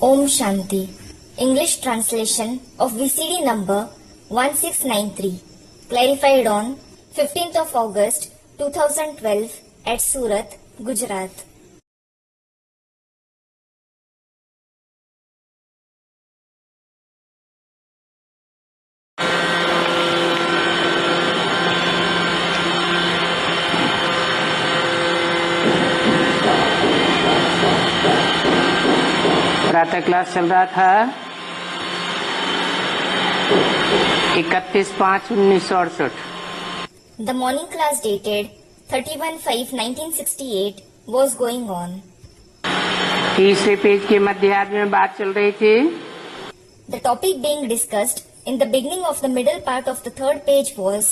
Om Shanti. English translation of VCD number 1693. Clarified on 15th of August 2012 at Surat, Gujarat. प्रातः class चल रहा था 31/5/1968। The morning class dated 31/5/1968 was going on. तीसरे page के मध्यार्ध में बात चल रही थी। The topic being discussed in the beginning of the middle part of the third page was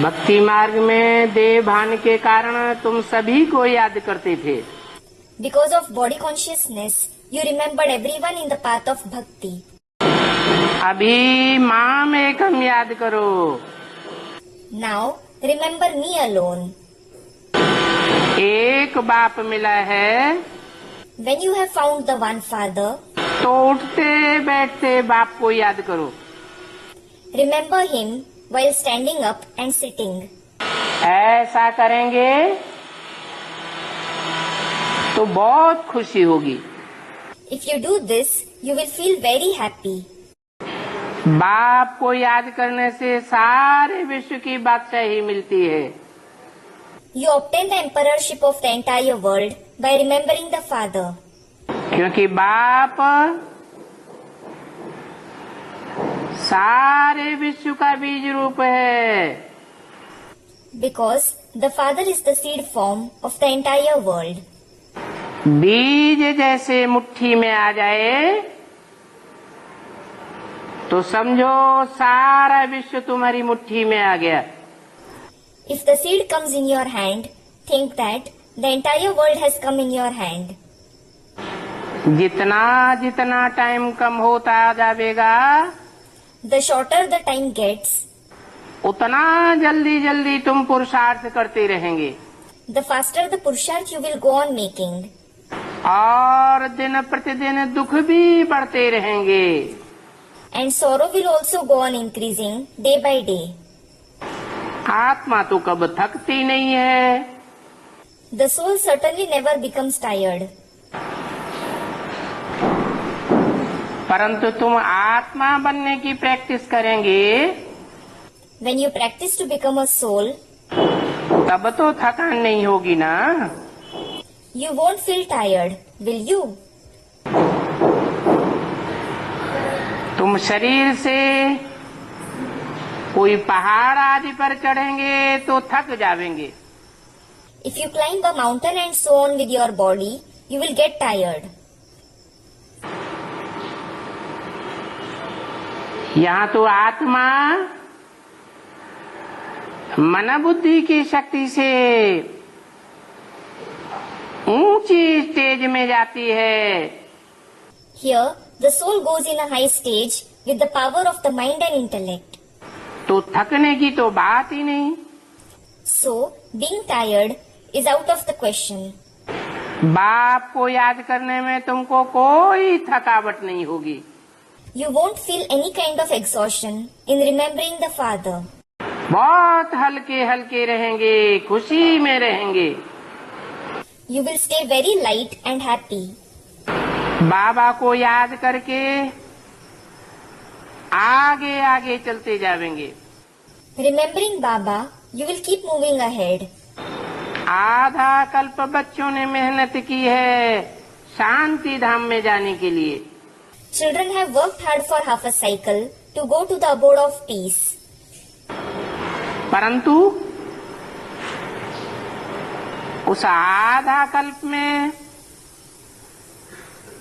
भक्ति मार्ग में देह भान के कारण तुम सभी को याद करते थे। because of body consciousness, you remembered everyone in the path of bhakti. अभी माम एकम याद करो। Now remember me alone. एक बाप मिला है When you have found the one father, तो उठते बैठते बाप को याद करो। remember him while standing up and sitting. ऐसा करेंगे तो बहुत खुशी होगी। If you do this, you will feel very happy. बाप को याद करने से सारे विश्व की बादशाही मिलती है। You obtain the emperorship of the entire world by remembering the father. क्योंकि बाप सारे विश्व का बीज रूप है। Because the father is the seed form of the entire world. बीज जैसे मुट्ठी में आ जाए तो समझो सारा विश्व तुम्हारी मुट्ठी में आ गया। If the seed comes in your hand, think that the entire world has come in your hand. जितना जितना टाइम कम होता जाएगा The shorter the time gets, उतना जल्दी जल्दी तुम पुरुषार्थ करते रहेंगे the faster the purusharth you will go on making. और दिन प्रतिदिन दुख भी बढ़ते रहेंगे। And sorrow will also go on increasing day by day. आत्मा तो कब थकती नहीं है। The soul certainly never becomes tired. परंतु तुम आत्मा बनने की प्रैक्टिस करेंगे When you practice to become a soul, तब तो थकान नहीं होगी ना। you won't feel tired, will you? तुम शरीर से कोई पहाड़ आदि पर चढ़ेंगे तो थक जाएंगे। If you climb a mountain and so on with your body, you will get tired. यहाँ तो आत्मा मन बुद्धि की शक्ति से ऊंची स्टेज में जाती है। Here, the soul goes in a high stage with the power of the mind and intellect. तो थकने की तो बात ही नहीं। So, being tired is out of the question. बाप को याद करने में तुमको कोई थकावट नहीं होगी। You won't feel any kind of exhaustion in remembering the father. बहुत हल्के हल्के रहेंगे, खुशी में रहेंगे। You will stay very light and happy. बाबा को याद करके आगे आगे चलते जाएंगे। Remembering Baba, you will keep moving ahead. आधा कल्प बच्चों ने मेहनत की है शांति धाम में जाने के लिए। Children have worked hard for half a cycle to go to the abode of peace. परंतु उस आधा कल्प में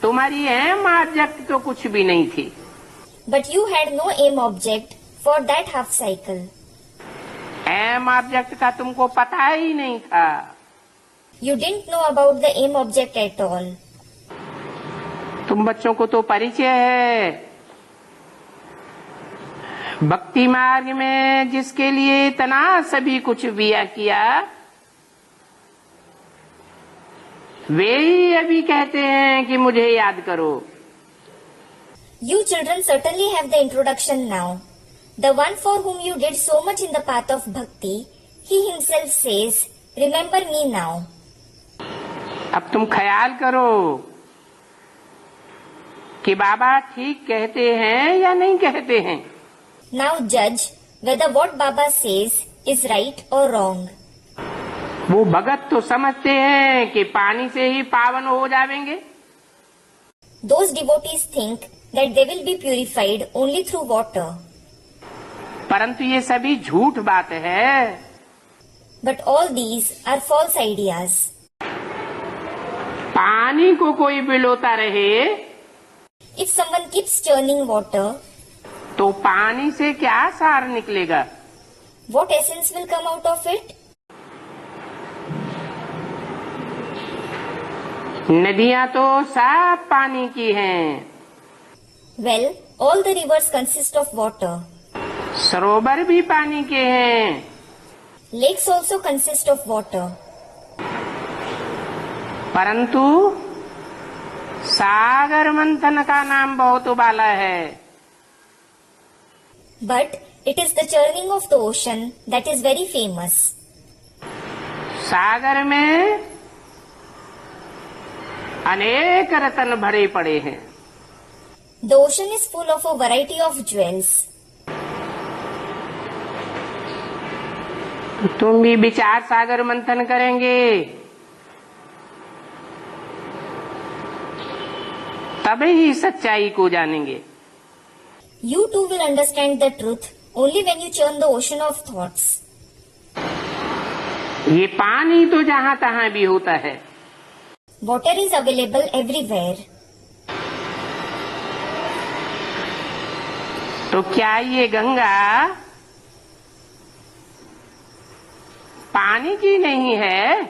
तुम्हारी अहम ऑब्जेक्ट तो कुछ भी नहीं थी। But you had no aim object for that half cycle. अहम ऑब्जेक्ट का तुमको पता ही नहीं था। You didn't know about the aim object at all. तुम बच्चों को तो परिचय है भक्ति मार्ग में जिसके लिए इतना सभी कुछ दिया किया वे ही अभी कहते हैं कि मुझे याद करो। You children certainly have the introduction now. The one for whom you did so much in the path of bhakti, he himself says, "Remember me now." अब तुम ख्याल करो कि बाबा ठीक कहते हैं या नहीं कहते हैं। Now judge whether what Baba says is right or wrong. वो भगत तो समझते हैं कि पानी से ही पावन हो जाएंगे। Those devotees think that they will be purified only through water. परंतु ये सभी झूठ बात है। But all these are false ideas. पानी को कोई बिलोता रहे If someone keeps churning water, तो पानी से क्या सार निकलेगा? what essence will come out of it? नदियां तो साफ पानी की हैं। Well, all the rivers consist of water. सरोवर भी पानी के हैं। Lakes also consist of water. परंतु सागर मंथन का नाम बहुत उबाला है। But it is the churning of the ocean that is very famous. सागर में अनेक रत्न भरे पड़े हैं। The ocean is full of a variety of jewels. तुम भी विचार सागर मंथन करेंगे तभी ही सच्चाई को जानेंगे। You too will understand the truth only when you churn the ocean of thoughts. ये पानी तो जहाँ तहाँ भी होता है। Water is available everywhere. तो क्या ये गंगा पानी की नहीं है?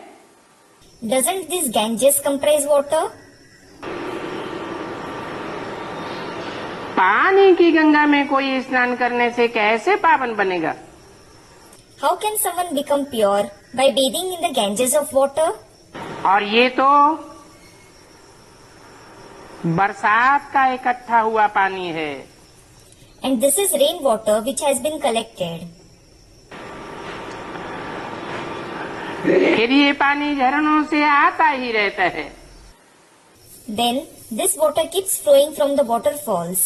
Doesn't this Ganges comprise water? पानी की गंगा में कोई स्नान करने से कैसे पावन बनेगा? How can someone become pure by bathing in the Ganges of water? और ये तो बरसात का इकट्ठा हुआ पानी है। And this is rainwater which has been collected. फिर ये पानी झरनों से आता ही रहता है। Then this water keeps flowing from the waterfalls.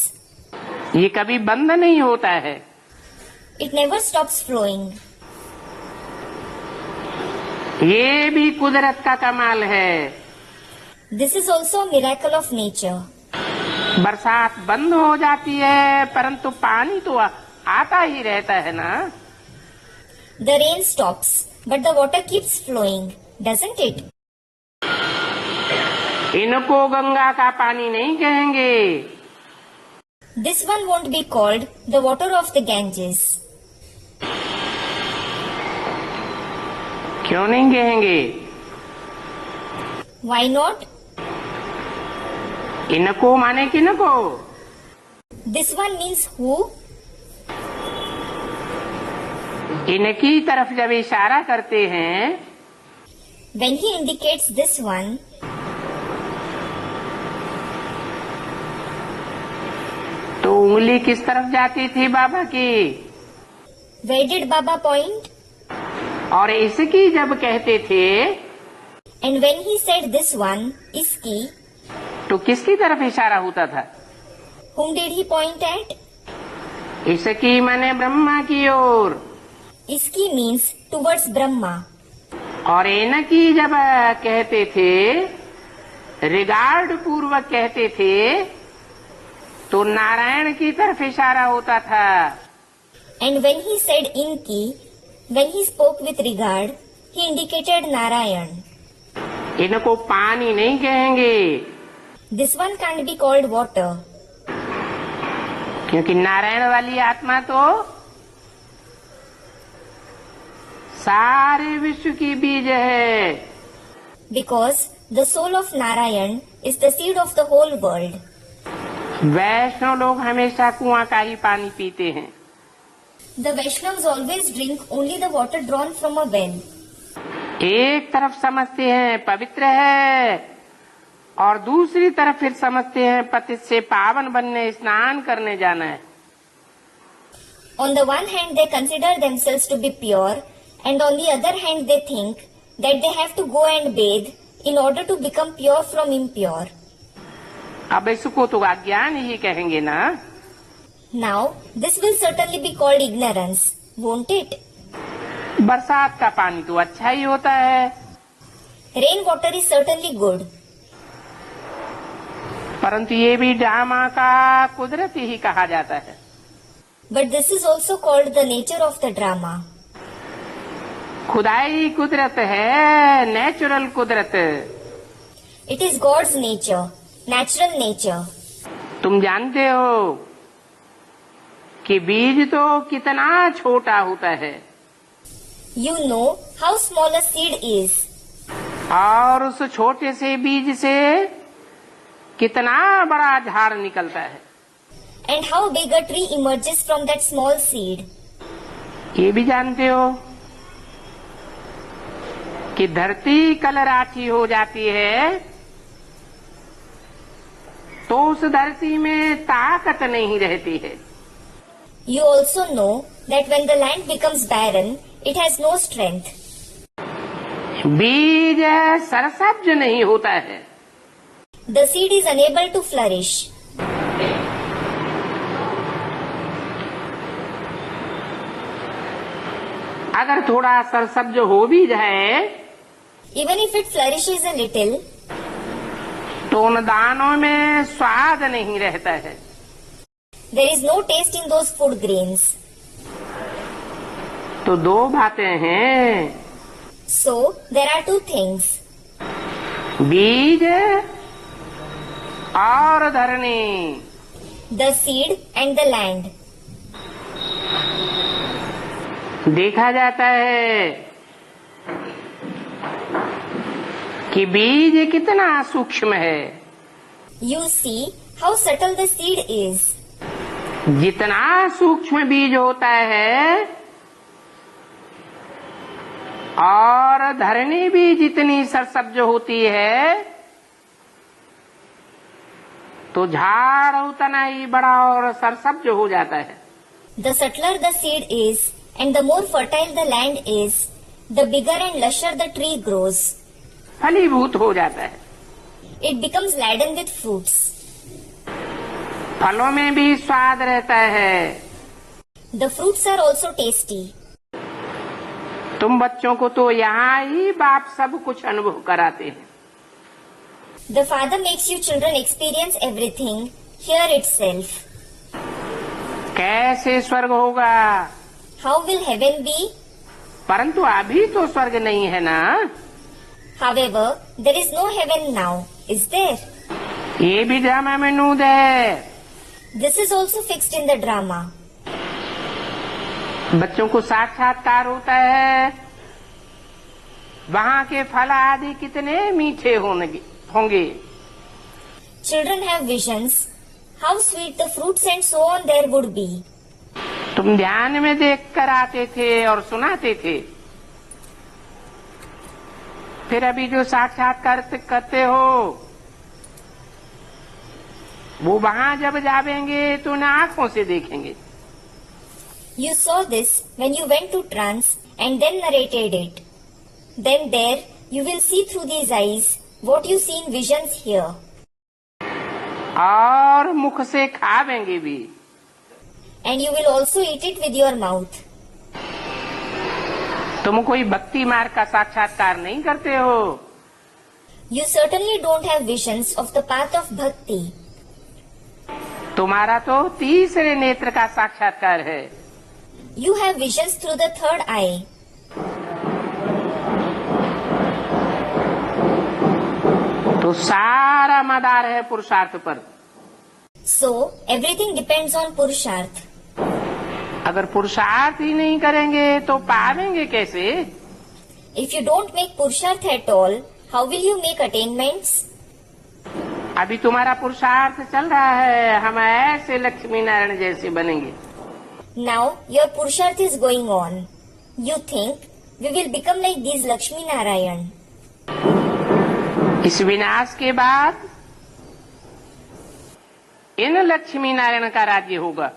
ये कभी बंद नहीं होता है। It never stops flowing. ये भी कुदरत का कमाल है। This is also a miracle of nature. बरसात बंद हो जाती है परंतु पानी तो आता ही रहता है ना। The rain stops, but the water keeps flowing, doesn't it? इनको गंगा का पानी नहीं कहेंगे। This one won't be called the water of the Ganges. क्यों नहीं कहेंगे? Why not? इनको माने किनको? This one means who? इनकी तरफ जब इशारा करते हैं When he indicates this one, तो उंगली किस तरफ जाती थी बाबा की? where did Baba point? और इसकी जब कहते थे And when he said this one, iski, तो किसकी तरफ इशारा होता था? whom did he point at? इसकी माने ब्रह्मा की ओर। Iski means towards Brahma. और इनकी जब कहते थे रिगार्ड पूर्वक कहते थे तो नारायण की तरफ इशारा होता था। And when he said inki, when he spoke with regard, he indicated Narayan. इनको पानी नहीं कहेंगे This one can't be called water. क्योंकि नारायण वाली आत्मा तो सारे विश्व की बीज है। Because the soul of Narayan is the seed of the whole world. वैष्णव लोग हमेशा कुआं का ही पानी पीते हैं। The Vaishnavas always drink only the water drawn from a well. एक तरफ समझते हैं पवित्र है और दूसरी तरफ फिर समझते हैं पतित से पावन बनने, स्नान करने जाना है। On the one hand, they consider themselves to be pure, and on the other hand, they think that they have to go and bathe in order to become pure from impure. अब इसको तो अज्ञान ही कहेंगे ना। Now, this will certainly be called ignorance, won't it? बरसात का पानी तो अच्छा ही होता है, Rainwater is certainly good, परंतु ये भी ड्रामा का कुदरत ही कहा जाता है। but this is also called the nature of the drama. खुदाई कुदरत है, नेचुरल कुदरत। It is God's nature, natural nature. तुम जानते हो कि बीज तो कितना छोटा होता है, You know how small a seed is, और उस छोटे से बीज से कितना बड़ा झाड़ निकलता है। and how big a tree emerges from that small seed. ये भी जानते हो कि धरती कलराची हो जाती है तो उस धरती में ताकत नहीं रहती है। You also know that when the land becomes barren, it has no strength. बीज सरसब्ज नहीं होता है। The seed is unable to flourish. अगर थोड़ा सरसब्ज हो भी जाए Even if it flourishes a little, तो उन दानों में स्वाद नहीं रहता है। there is no taste in those food grains. तो दो बातें हैं, So, there are two things. बीज और धरनी। The seed and the land. देखा जाता है कि बीज कितना सूक्ष्म है। You see how subtle the seed is. जितना सूक्ष्म बीज होता है और धरनी भी जितनी सरसब्ज होती है तो झाड़ उतना ही बड़ा और सरसब्ज हो जाता है। The subtler the seed is, and the more fertile the land is, the bigger and lusher the tree grows. फलीभूत हो जाता है। It becomes laden with fruits. फलों में भी स्वाद रहता है। The fruits are also tasty. तुम बच्चों को तो यहाँ ही बाप सब कुछ अनुभव कराते हैं। The Father makes you children experience everything here itself. कैसे स्वर्ग होगा? How will heaven be? परंतु अभी तो स्वर्ग नहीं है ना। However, there is no heaven now, is there? ये भी ड्रामा में नूद है। This is also fixed in the drama. बच्चों को साक्षात्कार होता है, वहाँ के फल आदि कितने मीठे होंगे। Children have visions. How sweet the fruits and so on there would be. तुम ध्यान में देख कर आते थे और सुनाते थे, फिर अभी जो साक्षात्कार करते हो वो वहाँ जब जावेंगे तो उन्हें आंखों से देखेंगे। You saw this when you went to trance and then narrated it. Then there you will see through these eyes what you see in visions here. और मुख से खावेंगे भी। And you will also eat it with your mouth. तुम कोई भक्ति मार्ग का साक्षात्कार नहीं करते हो। You certainly don't have visions of the path of bhakti. तुम्हारा तो तीसरे नेत्र का साक्षात्कार है। You have visions through the third eye. तो सारा मदार है पुरुषार्थ पर। So, everything depends on Purusharth. अगर पुरुषार्थ ही नहीं करेंगे तो पावेंगे कैसे? If you don't make Purusharth at all, how will you make attainments? अभी तुम्हारा पुरुषार्थ चल रहा है, हम ऐसे लक्ष्मी नारायण जैसे बनेंगे। Now, your Purusharth is going on. You think, we will become like these Lakshmi Narayan. इस विनाश के बाद इन लक्ष्मी नारायण का राज्य होगा।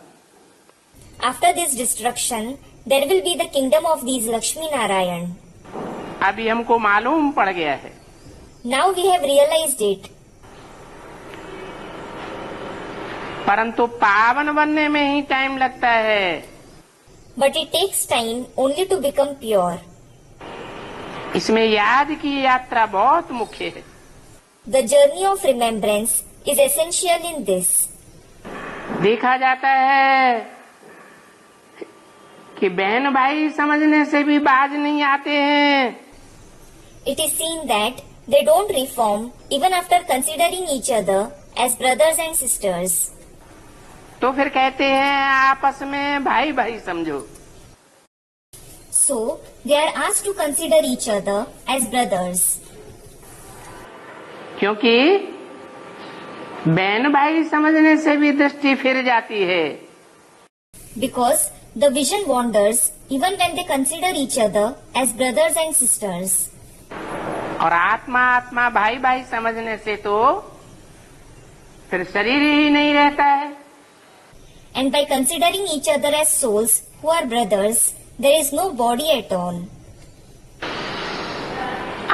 After this destruction, there will be the kingdom of these Lakshmi Narayan. अभी हमको मालूम पड़ गया है। Now we have realized it. परंतु पावन बनने में ही टाइम लगता है। But it takes time only to become pure. इसमें याद की यात्रा बहुत मुख्य है। The journey of remembrance is essential in this. देखा जाता है कि बहन भाई समझने से भी बाज नहीं आते हैं। It is seen that they don't reform even after considering each other as brothers and sisters. तो फिर कहते हैं आपस में भाई भाई समझो। So they are asked to consider each other as brothers. क्योंकि बहन भाई समझने से भी दृष्टि फिर जाती है। Because the vision wanders even when they consider each other as brothers and sisters. और आत्मा आत्मा भाई भाई समझने से तो फिर शरीर ही नहीं रहता है। And by considering each other as souls who are brothers, there is no body at all.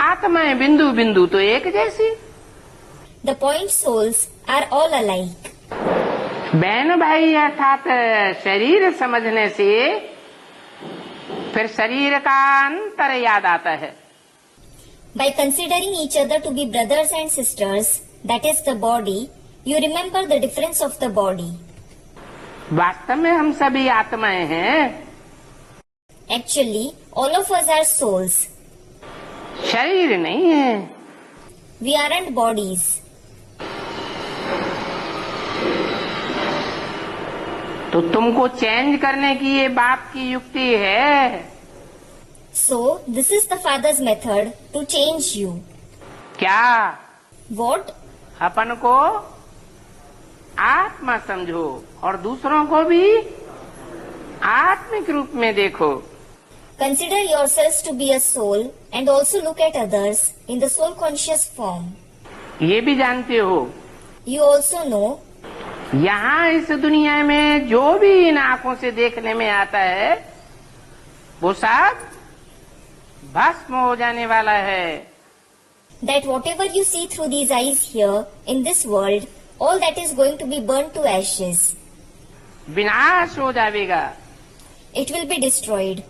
आत्माएं बिंदु बिंदु तो एक जैसी। The point souls are all alike. बहन भाई अर्थात शरीर समझने से फिर शरीर का अंतर याद आता है। By considering each other to be brothers and sisters, that is the body, you remember the difference of the body. वास्तव में हम सभी आत्माएं हैं। Actually, all of us are souls. शरीर नहीं है। We aren't bodies. तो तुमको चेंज करने की ये बाप की युक्ति है। So, this is the Father's method to change you. क्या? What? अपन को आत्मा समझो और दूसरों को भी आत्मिक रूप में देखो। Consider yourselves to be a soul and also look at others in the soul conscious form. ये भी जानते हो You also know यहाँ इस दुनिया में जो भी इन आंखों से देखने में आता है वो सब भस्म हो जाने वाला है। that whatever you see through these eyes here in this world, all that is going to be burnt to ashes. विनाश हो जाएगा। It will be destroyed.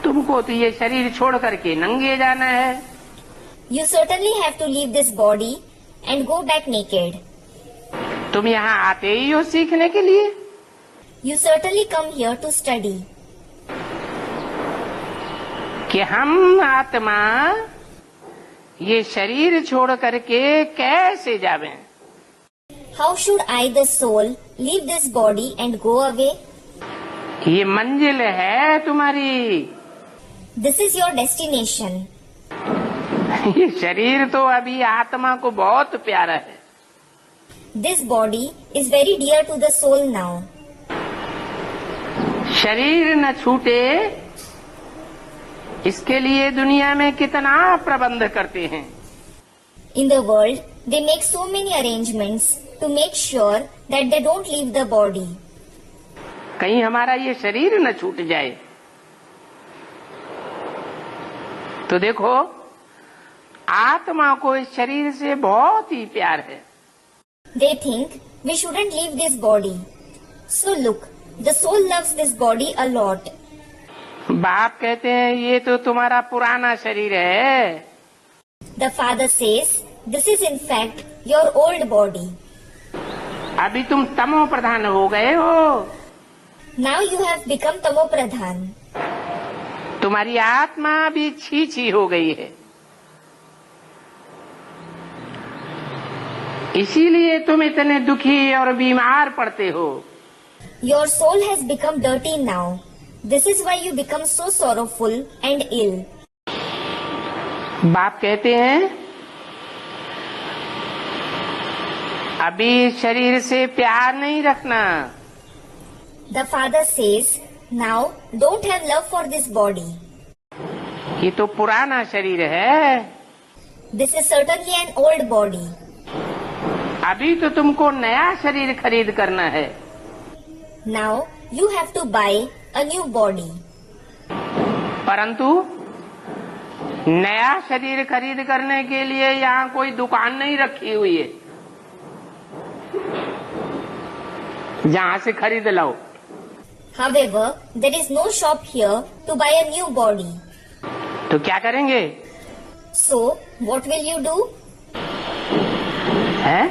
तुमको तो ये शरीर छोड़ करके नंगे जाना है। You certainly have to leave this body and go back naked. तुम यहाँ आते ही हो सीखने के लिए। You certainly come here to study. कि हम आत्मा ये शरीर छोड़ करके कैसे जावें? How should I, the soul, leave this body and go away? ये मंजिल है तुम्हारी। This is your destination. ये शरीर तो अभी आत्मा को बहुत प्यारा है। This body is very dear to the soul now. शरीर न छूटे इसके लिए दुनिया में कितना प्रबंध करते हैं। In the world, they make so many arrangements to make sure that they don't leave the body. कहीं हमारा ये शरीर न छूट जाए। तो देखो आत्मा को इस शरीर से बहुत ही प्यार है। They think we shouldn't leave this body. So look, the soul loves this body a lot. बाप कहते हैं ये तो तुम्हारा पुराना शरीर है। The father says, this is in fact your old body. अभी तुम तमो प्रधान हो गए हो। Now you have become Tamo Pradhan. तुम्हारी आत्मा भी छी छी हो गई है। इसीलिए तुम इतने दुखी और बीमार पड़ते हो। Your soul has become dirty now. This is why you become so sorrowful and ill. बाप कहते हैं अभी शरीर से प्यार नहीं रखना। The father says, now don't have love for this body. ये तो पुराना शरीर है। This is certainly an old body. अभी तो तुमको नया शरीर खरीद करना है। Now you have to buy a new body. परंतु नया शरीर खरीद करने के लिए यहाँ कोई दुकान नहीं रखी हुई है जहाँ से खरीद लो। However, there is no shop here to buy a new body. तो क्या करेंगे? So, what will you do? है?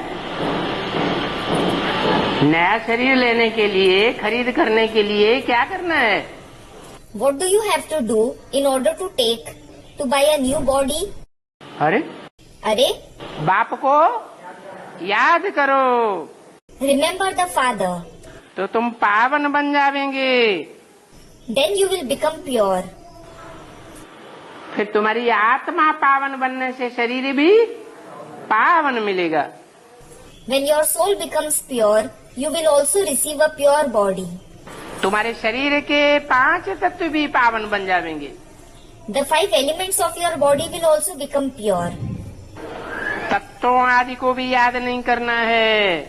नया शरीर लेने के लिए, खरीद करने के लिए क्या करना है? What do you have to do in order to buy a new body? अरे अरे, बाप को याद करो remember the father. तो तुम पावन बन जावेंगे। Then you will become pure. फिर तुम्हारी आत्मा पावन बनने से शरीर भी पावन मिलेगा। When your soul becomes pure, you will also receive a pure body. तुम्हारे शरीर के 5 तत्व भी पावन बन जाएंगे। The 5 elements of your body will also become pure. तत्वों आदि को भी याद नहीं करना है।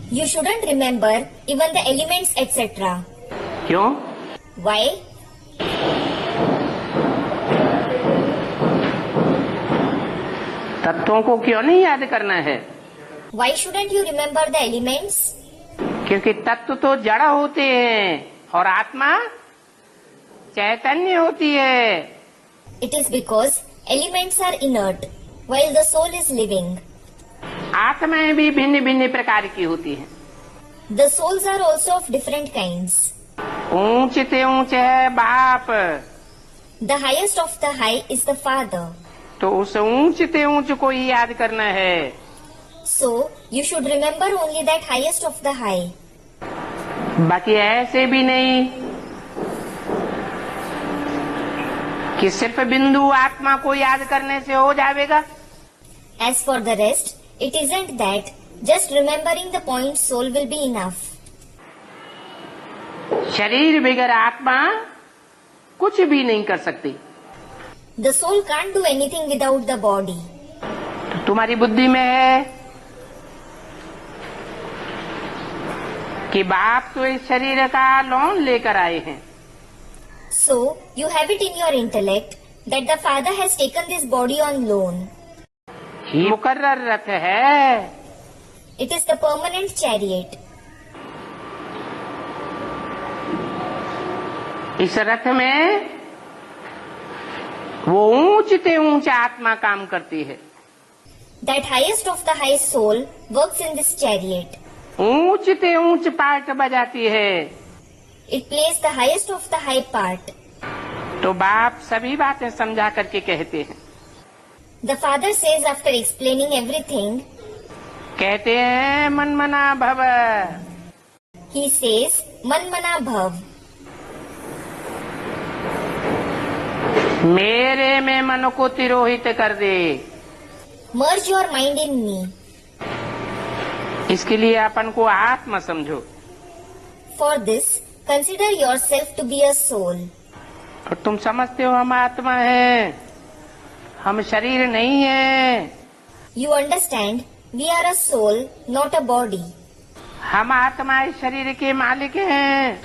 You shouldn't remember even the elements etc. क्यों? Why? तत्वों को क्यों नहीं याद करना है? Why shouldn't you remember the elements? क्योंकि तत्व तो जड़ होते हैं और आत्मा चैतन्य होती है। It is because elements are inert while the soul is living. आत्माएं भी भिन्न भिन्न प्रकार की होती हैं। The souls are also of different kinds. ऊंच से ऊंच है बाप, The highest of the high is the father. तो उस ऊंच से ऊंच को ही याद करना है। So, you should remember only that highest of the high. बाकी ऐसे भी नहीं कि सिर्फ बिंदु आत्मा को याद करने से हो जाएगा। As for the rest, it isn't that just remembering the point soul will be enough. शरीर बगैर आत्मा कुछ भी नहीं कर सकती। The soul can't do anything without the body. तो तुम्हारी बुद्धि में है कि बाप तो इस शरीर का लोन लेकर आए हैं। So, you have it in your intellect that the father has taken this body on loan. ये मुकर्रर रथ है। It is the permanent chariot. इस रथ में वो ऊंच से ऊंच आत्मा काम करती है। That highest of the high soul works in this chariot. ऊंच से ऊंच पार्ट बजाती है। It plays the highest of the high part. तो बाप सभी बातें समझा करके कहते हैं। The father says after explaining everything, कहते हैं मन मना भव। he says, Man mana bhav. मेरे में मन को तिरोहित कर दे। Merge your mind in me. इसके लिए अपन को आत्मा समझो। For this, consider yourself to be a soul. और तुम समझते हो हम आत्मा हैं, हम शरीर नहीं हैं। You understand, we are a soul, not a body. हम आत्मा इस शरीर के मालिक हैं।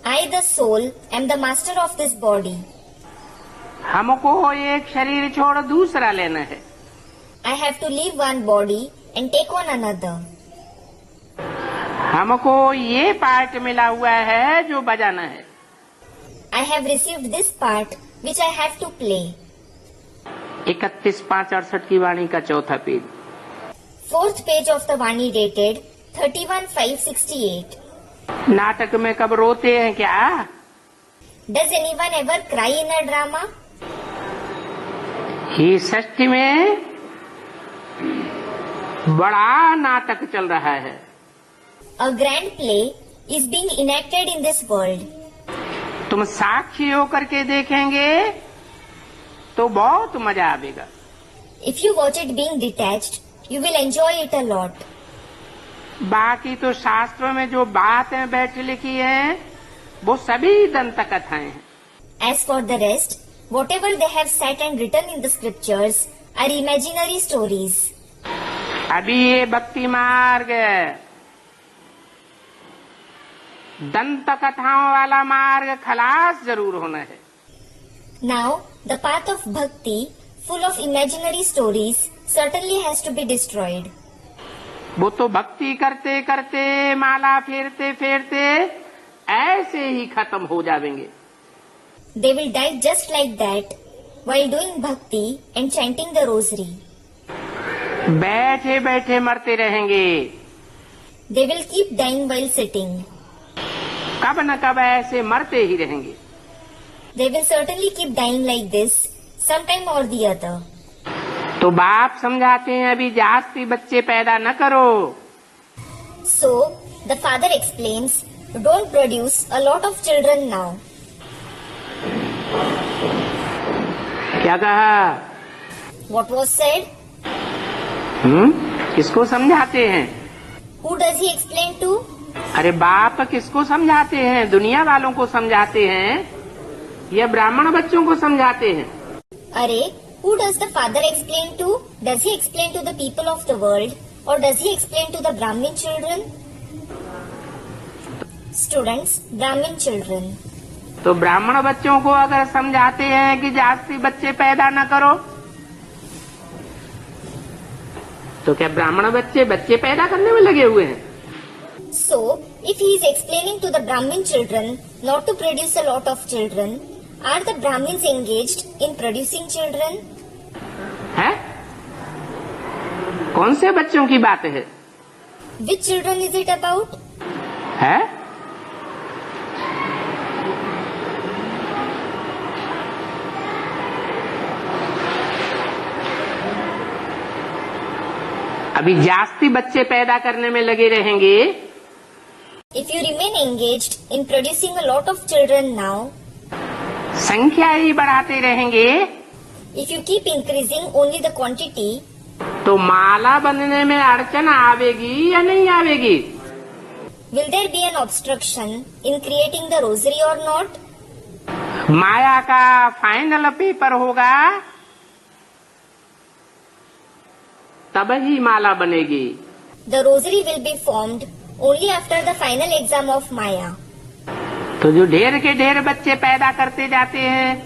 I, the soul, am the master of this body. हमको एक शरीर छोड़ दूसरा लेना है। I have to leave one body and take on another. हमको ये पार्ट मिला हुआ है जो बजाना है। I have received this part which I have to play. 31/5/68 की वाणी का चौथा page. 4th page of the Vani dated 31/5/68. नाटक में कब रोते हैं क्या? Does anyone ever cry in a drama? ये षष्ठी में बड़ा नाटक चल रहा है। A grand play is being enacted in this world. तुम साक्षी होकर के देखेंगे तो बहुत मजा आएगा। If you watch it being detached, you will enjoy it a lot. बाकी तो शास्त्रों में जो बातें बैठ लिखी हैं वो सभी दंत कथाएं हैं। As for the rest, whatever they have sat and written in the scriptures are imaginary stories. अभी ये भक्ति मार्ग दंत कथाओं वाला मार्ग खलास जरूर होना है। Now, the path of bhakti, full of imaginary stories, certainly has to be destroyed. वो तो भक्ति करते करते माला फेरते फेरते ऐसे ही खत्म हो जाएंगे। They will die just like that while doing bhakti and chanting the rosary. बैठे बैठे मरते रहेंगे। They will keep dying while sitting. कब न कब ऐसे मरते ही रहेंगे। They will certainly keep dying like this, sometime or the other. तो बाप समझाते हैं अभी जास्ती बच्चे पैदा न करो। So, the father explains, don't produce a lot of children now. क्या कहा? What was said? किसको समझाते हैं? Who does he explain to? अरे बाप किसको समझाते हैं? दुनिया वालों को समझाते हैं या ब्राह्मण बच्चों को समझाते हैं? Arey, who does the father explain to? Does he explain to the people of the world or does he explain to the Brahmin children? Students, Brahmin children. तो ब्राह्मण बच्चों को अगर समझाते हैं कि जास्ती बच्चे पैदा न करो, तो क्या ब्राह्मण बच्चे पैदा करने में लगे हुए हैं? So, if he is explaining to the Brahmin children not to produce a lot of children, are the Brahmins engaged in producing children? है? कौन से बच्चों की बात है? Which children is it about? है? अभी जास्ती बच्चे पैदा करने में लगे रहेंगे। If you remain engaged in producing a lot of children now, संख्या ही बढ़ाते रहेंगे, if you keep increasing only the quantity, तो माला बनने में अड़चन आवेगी या नहीं आवेगी? will there be an obstruction in creating the rosary or not? माया का फाइनल पेपर होगा तब ही माला बनेगी। The rosary will be formed only after the final exam of Maya. तो जो ढेर के ढेर बच्चे पैदा करते जाते हैं,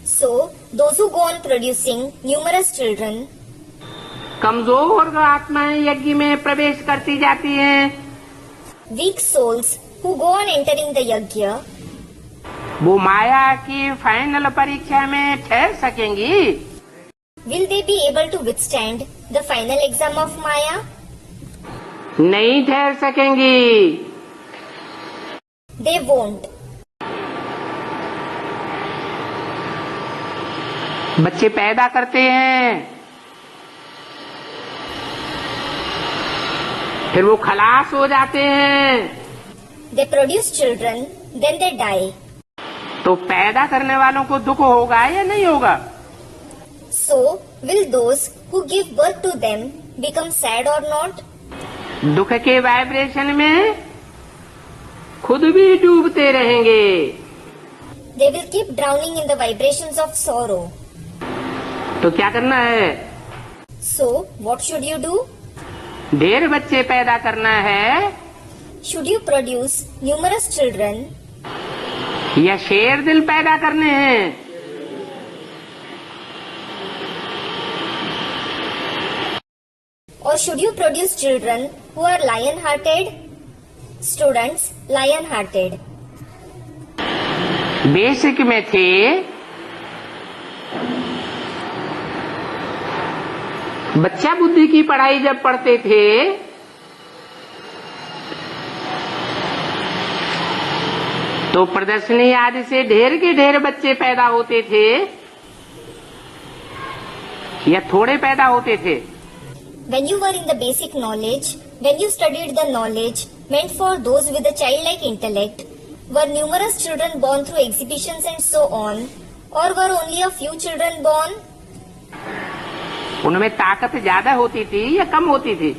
So, those who go on producing numerous children, कमजोर आत्माएं यज्ञ में प्रवेश करती जाती हैं, weak souls who go on entering the yajna, वो माया की फाइनल परीक्षा में ठहर सकेंगी? will they be able to withstand the final exam of Maya? नहीं ठहर सकेंगी। They won't. बच्चे पैदा करते हैं, फिर वो खलास हो जाते हैं, They produce children, then they die. तो पैदा करने वालों को दुख होगा या नहीं होगा? So, will those who give birth to them become sad or not? दुख के वाइब्रेशन में खुद भी डूबते रहेंगे। They will keep drowning in the vibrations of sorrow. तो क्या करना है? So, what should you do? ढेर बच्चे पैदा करना है Should you produce numerous children या शेर दिल पैदा करने हैं? or should you produce children who are lion-hearted? Students, lion-hearted. Basic में थे बच्चा बुद्धि की पढ़ाई जब पढ़ते थे तो प्रदर्शनी आदि से ढेर के ढेर बच्चे पैदा होते थे या थोड़े पैदा होते थे? When you were in the basic knowledge, when you studied the knowledge meant for those with a childlike intellect, were numerous children born through exhibitions and so on, or were only a few children born? उनमें ताकत ज्यादा होती थी या कम होती थी?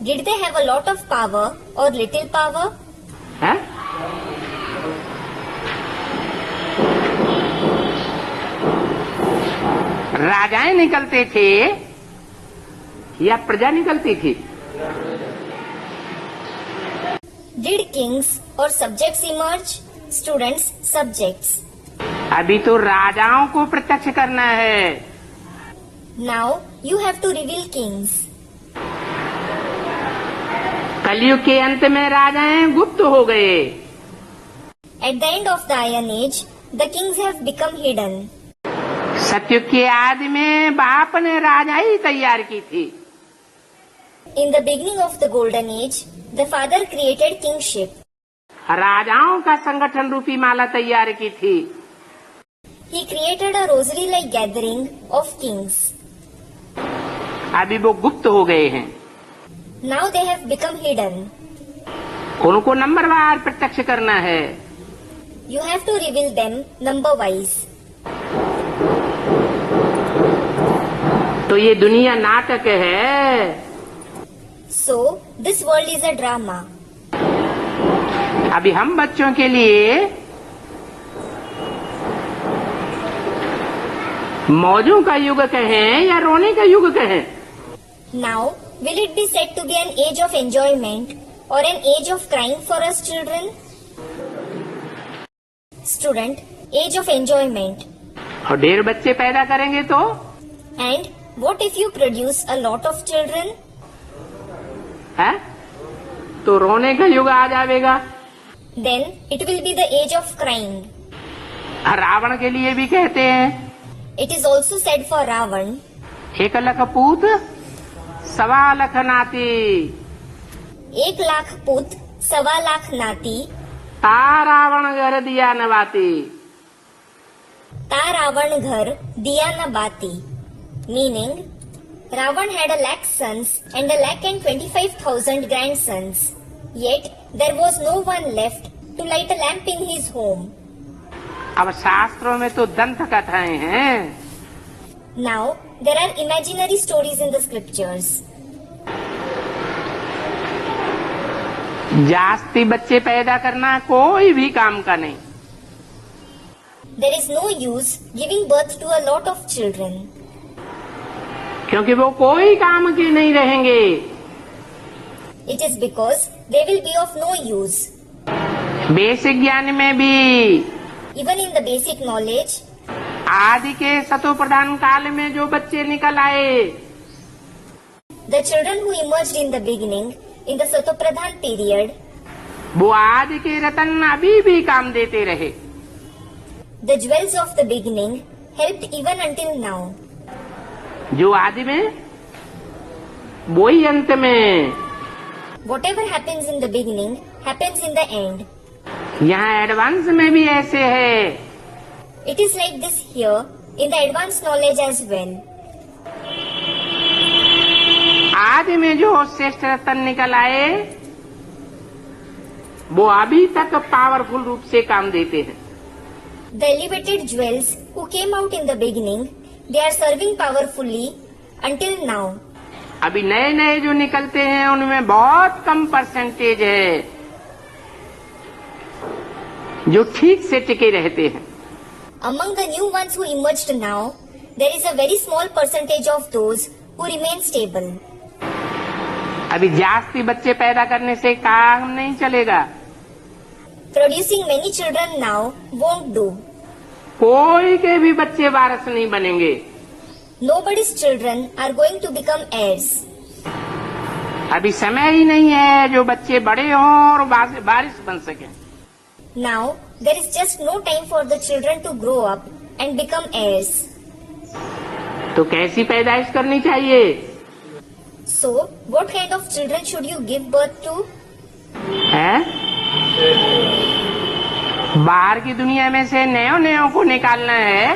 Did they have a lot of power or little power? है? राजाएं निकलते थे या प्रजा निकलती थी? Did kings or subjects emerge? Students, subjects. अभी तो राजाओं को प्रत्यक्ष करना है। Now you have to reveal kings. कलयुग के अंत में राजाएं गुप्त हो गए। At the end of the Iron Age, the kings have become hidden. सतयुग के आदि में बाप ने राजाई तैयार की थी। In the beginning of the Golden Age, the father created kingship. राजाओं का संगठन रूपी माला तैयार की थी। He created a rosary-like gathering of kings. अभी वो गुप्त हो गए हैं। Now they have become hidden. उनको नंबरवार प्रत्यक्ष करना है। You have to reveal them number-wise. तो ये दुनिया नाटक है। So, this world is a drama. अभी हम बच्चों के लिए मौजों का युग कहें या रोने का युग कहें? Now, will it be said to be an age of enjoyment or an age of crying for us children? Student, age of enjoyment. और ढेर बच्चे पैदा करेंगे तो? And what if you produce a lot of children? है? तो रोने का युग आ जाएगा। Then it will be the age of crying. Ravan के लिए भी कहते हैं, It is also said for Ravan, एक लख पूत सवा लख नाती, 1 लाख पुत, 1.25 लाख नाती, ता रावण घर दिया नवाती। ता रावण घर दिया न बाती. Meaning, Ravan had 1,00,000 sons and 1,25,000 grandsons. Yet there was no one left to light a lamp in his home. अब शास्त्रों में तो दंत कथाएं हैं। Now there are imaginary stories in the scriptures. जास्ती बच्चे पैदा करना कोई भी काम का नहीं। There is no use giving birth to a lot of children. क्योंकि वो कोई काम के नहीं रहेंगे। It is because they will be of no use. Basic ज्ञान में भी Even in the basic knowledge, आदि के सतो प्रधान काल में जो बच्चे निकल आए, the children who emerged in the beginning, in the Satopradhan period, वो आदि के रतन अभी भी काम देते रहे। the jewels of the beginning helped even until now. जो आदि में वही अंत में। Whatever happens in the beginning happens in the end. यहाँ एडवांस में भी ऐसे है। It is like this here in the advanced knowledge as well. आदि में जो श्रेष्ठ रतन निकल आए वो अभी तक पावरफुल रूप से काम देते हैं। The elevated jewels who came out in the beginning, they are serving powerfully until now. अभी नए नए जो निकलते हैं उनमें बहुत कम परसेंटेज है जो ठीक से टिके रहते हैं। Among the new ones who emerged now, there is a very small percentage of those who remain stable. अभी जास्ती बच्चे पैदा करने से काम नहीं चलेगा। Producing many children now won't do. कोई के भी बच्चे वारस नहीं बनेंगे। Nobody's children are going to become heirs. अभी समय ही नहीं है जो बच्चे बड़े हों और वारिस बन सकें। Now, there is just no time for the children to grow up and become heirs. तो कैसी पैदाइश करनी चाहिए? So, what kind of children should you give birth to? है? बाहर की दुनिया में से नयो को निकालना है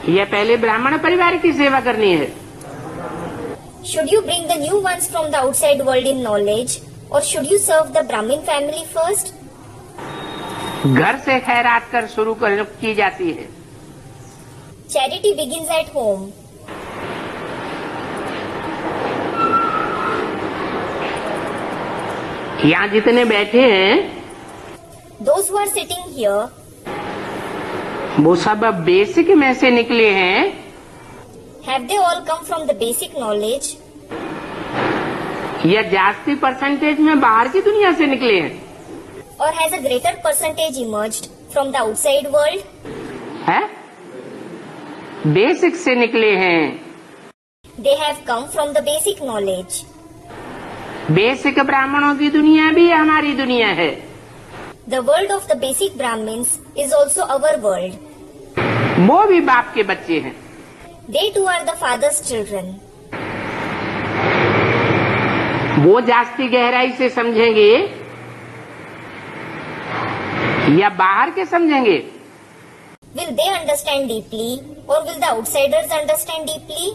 या पहले ब्राह्मण परिवार की सेवा करनी है? Should you bring the new ones from the outside world in knowledge, or should you serve the Brahmin family first? घर से खैरात कर शुरू की जाती है। Charity begins at home. यहाँ जितने बैठे हैं Those who are sitting here, वो सब बेसिक में से निकले हैं Have they all come from the basic knowledge? या जास्ती परसेंटेज में बाहर की दुनिया से निकले हैं? Or has a greater percentage emerged from the outside world? है? बेसिक से निकले हैं। They have come from the basic knowledge. Basic ब्राह्मणों की दुनिया भी हमारी दुनिया है। The world of the basic Brahmins is also our world. वो भी बाप के बच्चे हैं। They too are the father's children. वो जास्ती गहराई से समझेंगे या बाहर के समझेंगे? Will they understand deeply or will the outsiders understand deeply?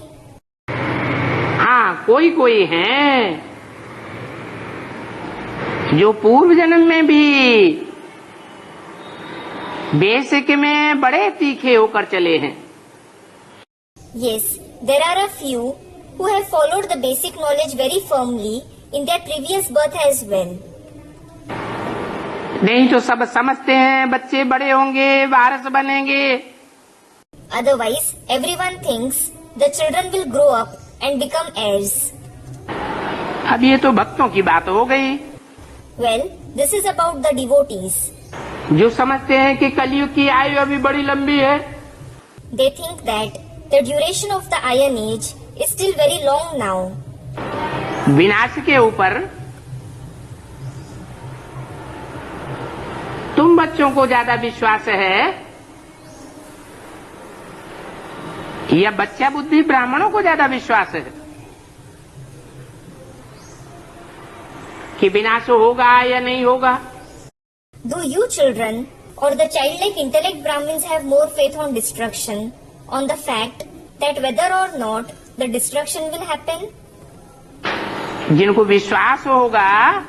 हाँ, कोई कोई हैं जो पूर्व जन्म में भी बेसिक में बड़े तीखे होकर चले हैं। Yes, there are a few who have followed the basic knowledge very firmly in their previous birth as well. नहीं तो सब समझते हैं बच्चे बड़े होंगे, वारिस बनेंगे। Otherwise, everyone thinks the children will grow up and become heirs. अब ये तो भक्तों की बात हो गई। Well, this is about the devotees. जो समझते हैं कि कलयुग की आयु अभी बड़ी लंबी है। They think that the duration of the Iron Age is still very long now. विनाश के ऊपर तुम बच्चों को ज्यादा विश्वास है या बच्चा बुद्धि ब्राह्मणों को ज्यादा विश्वास है कि विनाश होगा या नहीं होगा? Do you children or the childlike intellect Brahmins have more faith on destruction, on the fact that whether or not the destruction will happen? जिनको विश्वास होगा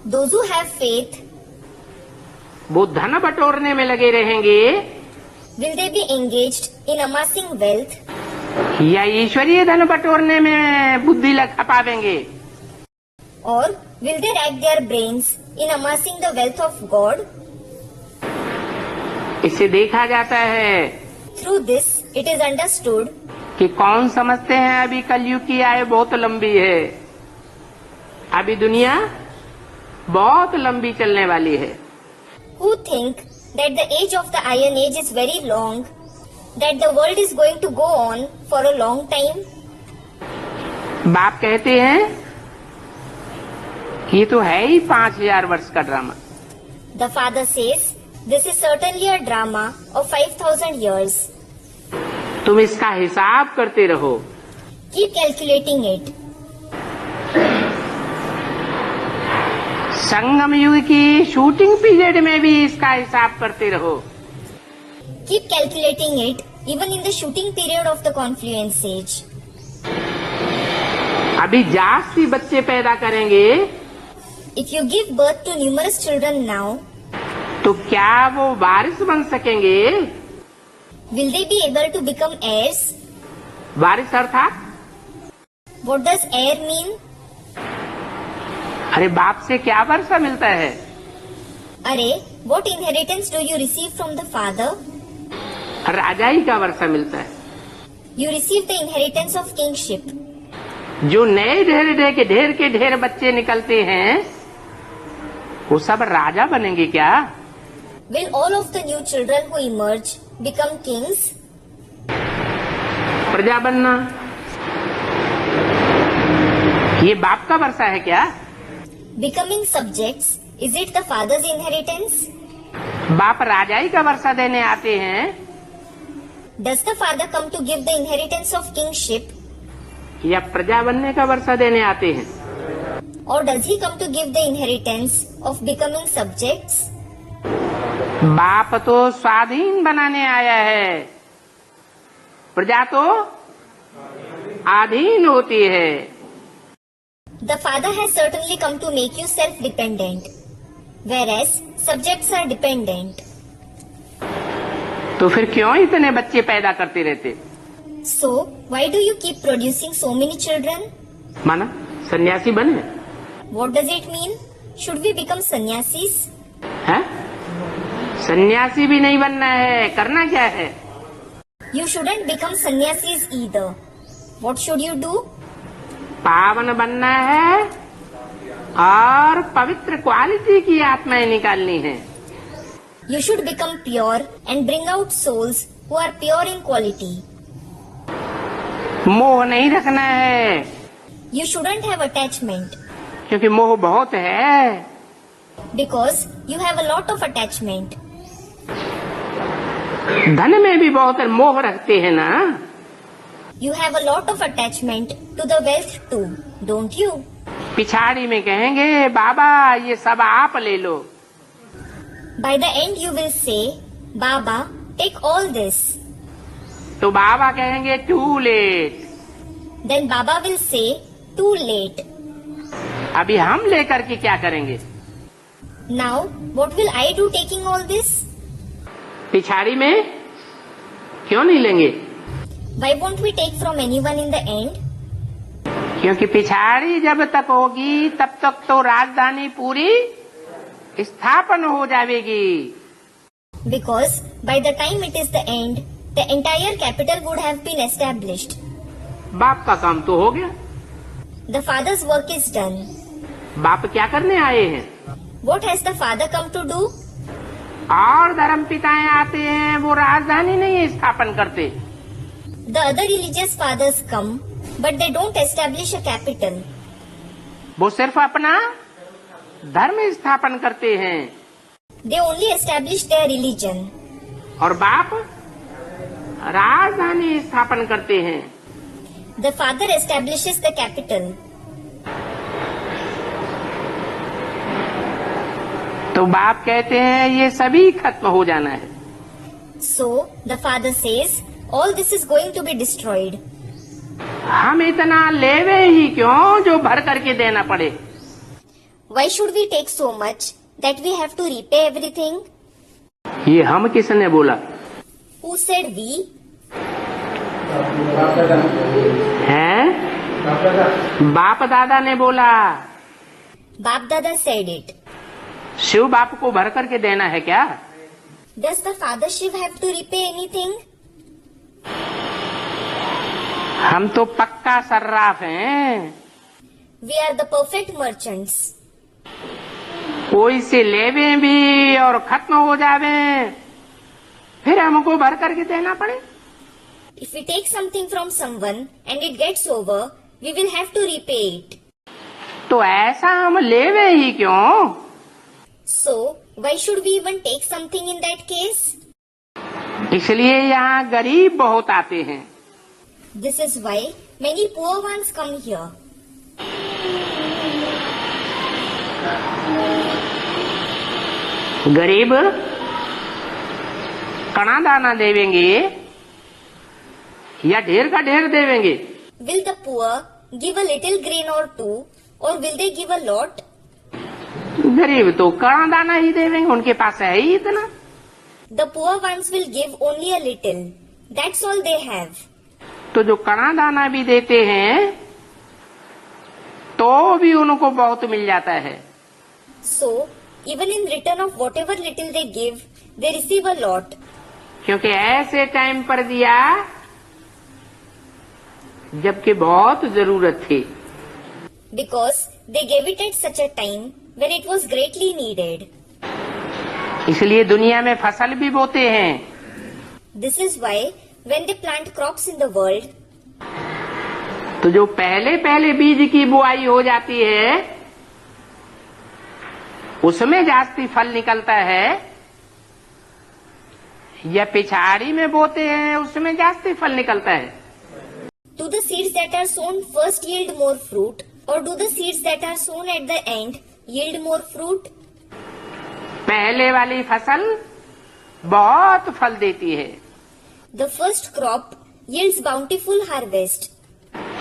Those who have faith, वो धन बटोरने में लगे रहेंगे will they be engaged in amassing wealth, या ईश्वरीय धन बटोरने में बुद्धि खपावेंगे? or will they rack their brains in amassing the wealth of God? इससे देखा जाता है Through this, it is understood कि कौन समझते हैं अभी कलयुग की आयु बहुत लंबी है, अभी दुनिया बहुत लंबी चलने वाली है। who think that the age of the Iron Age is very long, that the world is going to go on for a long time. बाप कहते हैं ये तो है ही 5000 वर्ष का drama. The father says, this is certainly a drama of 5,000 years. तुम इसका हिसाब करते रहो। Keep calculating it. संगम युग की शूटिंग पीरियड में भी इसका हिसाब करते रहो। Keep calculating it even in the shooting period of the confluence age. अभी जास्ती बच्चे पैदा करेंगे If you give birth to numerous children now, तो क्या वो वारिस बन सकेंगे? will they be able to become heirs? वारिस अर्थात What does heir mean? अरे बाप से क्या वर्षा मिलता है? Arey, what inheritance do you receive from the father? राजाई का वर्षा मिलता है। You receive the inheritance of kingship. जो नए ढेर के ढेर बच्चे निकलते हैं वो सब राजा बनेंगे क्या? Will all of the new children who emerge become kings? प्रजा बनना ये बाप का वर्षा है क्या? Becoming subjects, is it the father's inheritance? बाप राजाई का वर्षा देने आते हैं Does the father come to give the inheritance of kingship, या प्रजा बनने का वर्षा देने आते हैं? or does he come to give the inheritance of becoming subjects? बाप तो स्वाधीन बनाने आया है, प्रजा तो अधीन होती है। The father has certainly come to make you self-dependent, whereas subjects are dependent. तो फिर क्यों इतने बच्चे पैदा करते रहते? So, why do you keep producing so many children? माना सन्यासी बने What does it mean? Should we become sannyasis? हैं? सन्यासी भी नहीं बनना है, करना क्या है? You shouldn't become sannyasis either. What should you do? पावन बनना है और पवित्र क्वालिटी की आत्माएं निकालनी है। You should become pure and bring out souls who are pure in quality. मोह नहीं रखना है, You shouldn't have attachment क्योंकि मोह बहुत है। because you have a lot of attachment. धन में भी बहुत मोह रखते हैं ना। You have a lot of attachment to the wealth too, don't you? पिछाड़ी में कहेंगे बाबा ये सब आप ले लो, By the end you will say, Baba, take all this. तो बाबा कहेंगे too late. Then Baba will say, too late. अभी हम लेकर के क्या करेंगे? Now, what will I do taking all this? पिछाड़ी में क्यों नहीं लेंगे? Why won't we take from anyone in the end? क्योंकि पिछाड़ी जब तक होगी तब तक तो राजधानी पूरी स्थापन हो जाएगी। Because by the time it is the end, the entire capital would have been established. बाप का काम तो हो गया। The father's work is done. बाप क्या करने आए हैं? What has the father come to do? और धर्म पिताएं आते हैं, वो राजधानी नहीं स्थापन करते। The other religious fathers come, but they don't establish a capital. वो सिर्फ अपना धर्म स्थापन करते हैं। They only establish their religion. और बाप राजधानी स्थापन करते हैं। The father establishes the capital. तो बाप कहते हैं ये सभी खत्म हो जाना है। So, the father says, all this is going to be destroyed. हम इतना लेवे ही क्यों जो भर करके देना पड़े? Why should we take so much that we have to repay everything? ये हम किसने बोला? Who said we? हैं? बाप दादा ने बोला। Bap Dada said it. Shiv बाप को भर करके देना है क्या? Does the father Shiv have to repay anything? हम तो पक्का सर्राफ हैं। We are the perfect merchants. कोई से लेवे भी और खत्म हो जावे, फिर हमको भर करके देना पड़े। If we take something from someone and it gets over, we will have to repay it. तो ऐसा हम लेवे ही क्यों? So, why should we even take something in that case? इसलिए यहाँ गरीब बहुत आते हैं। This is why many poor ones come here. गरीब कणा दाना देवेंगे या ढेर का ढेर देवेंगे? Will the poor give a little grain or two, or will they give a lot? गरीब तो कणा दाना ही देवेंगे, उनके पास है ही इतना। The poor ones will give only a little. That's all they have. तो जो कणा दाना भी देते हैं तो भी उनको बहुत मिल जाता है। So, even in return of whatever little they give, they receive a lot. क्योंकि ऐसे टाइम पर दिया जबकि बहुत जरूरत थी। Because they gave it at such a time when it was greatly needed. इसलिए दुनिया में फसल भी बोते हैं। This is why when they plant crops in the world, तो जो पहले पहले बीज की बुआई हो जाती है उसमें जास्ती फल निकलता है, या पिछाड़ी में बोते हैं उसमें जास्ती फल निकलता है? do the seeds that are sown first yield more fruit, or do the seeds that are sown at the end yield more fruit? पहले वाली फसल बहुत फल देती है। The first crop yields bountiful harvest.